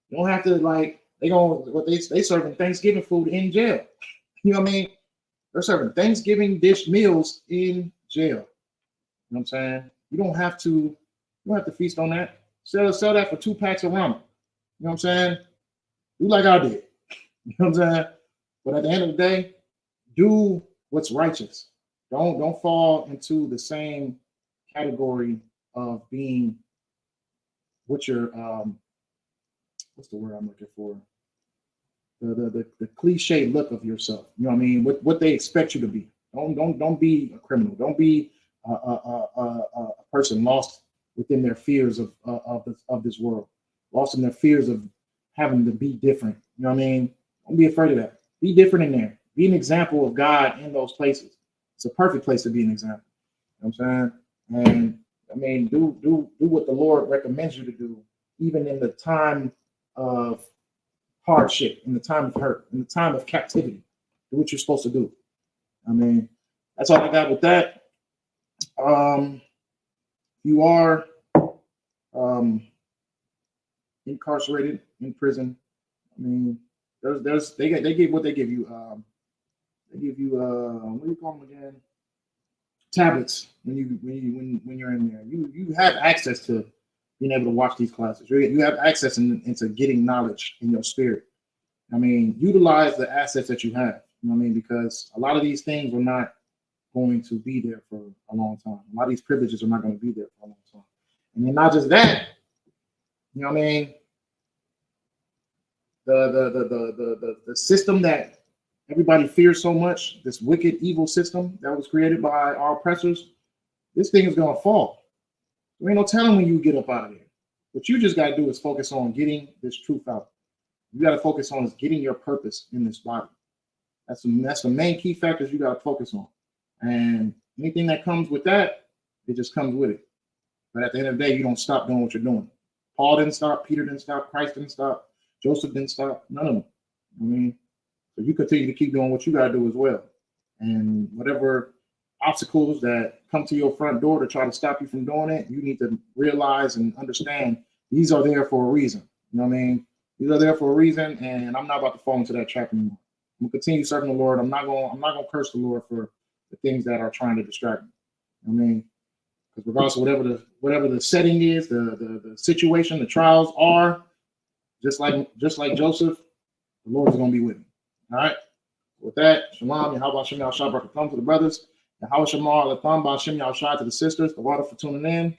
You don't have to they serving Thanksgiving food in jail. You know what I mean? They're serving Thanksgiving dish meals in jail. You know what I'm saying? You don't have to feast on that. Sell that for 2 packs of ramen. You know what I'm saying? Do like I did. You know what I'm saying? But at the end of the day, do what's righteous. Don't fall into the same category of being what you're what's the word I'm looking for? The cliche look of yourself. You know what I mean? What they expect you to be. Don't be a criminal. Don't be a person lost within their fears of this world, lost in their fears of having to be different. You know what I mean? Don't be afraid of that. Be different in there. Be an example of God in those places. It's a perfect place to be an example. You know what I'm saying? And I mean, do what the Lord recommends you to do, even in the time of hardship, in the time of hurt, in the time of captivity. Do what you're supposed to do. I mean, that's all I got with that. You are incarcerated in prison. I mean, they give what they give you. They give you what do you call them again? tablets when you're in there. You have access to being able to watch these classes. You have access into getting knowledge in your spirit. I mean, utilize the assets that you have. You know what I mean? Because a lot of these things are not going to be there for a long time. A lot of these privileges are not going to be there for a long time. And then not just that, you know what I mean? The system that everybody fears so much, this wicked, evil system that was created by our oppressors, this thing is going to fall. There ain't no telling when you get up out of there. What you just got to do is focus on getting this truth out. You got to focus on is getting your purpose in this body. That's the main key factors you got to focus on. And anything that comes with that, it just comes with it. But at the end of the day, you don't stop doing what you're doing. Paul didn't stop. Peter didn't stop. Christ didn't stop. Joseph didn't stop. None of them. I mean, so you continue to keep doing what you got to do as well. And whatever obstacles that come to your front door to try to stop you from doing it, you need to realize and understand these are there for a reason. You know what I mean? These are there for a reason, and I'm not about to fall into that trap anymore. I'm gonna continue serving the Lord. I'm not gonna curse the Lord for the things that are trying to distract me. You know what I mean? Because regardless of whatever the setting is, the situation, the trials are, just like Joseph, the Lord is gonna be with me. All right. With that, Shalom, Yahweh Shem Yahshua Baruch Hu to the brothers, Yahweh Shem Al Latham Ba Shem Yahshua to the sisters, the water for tuning in.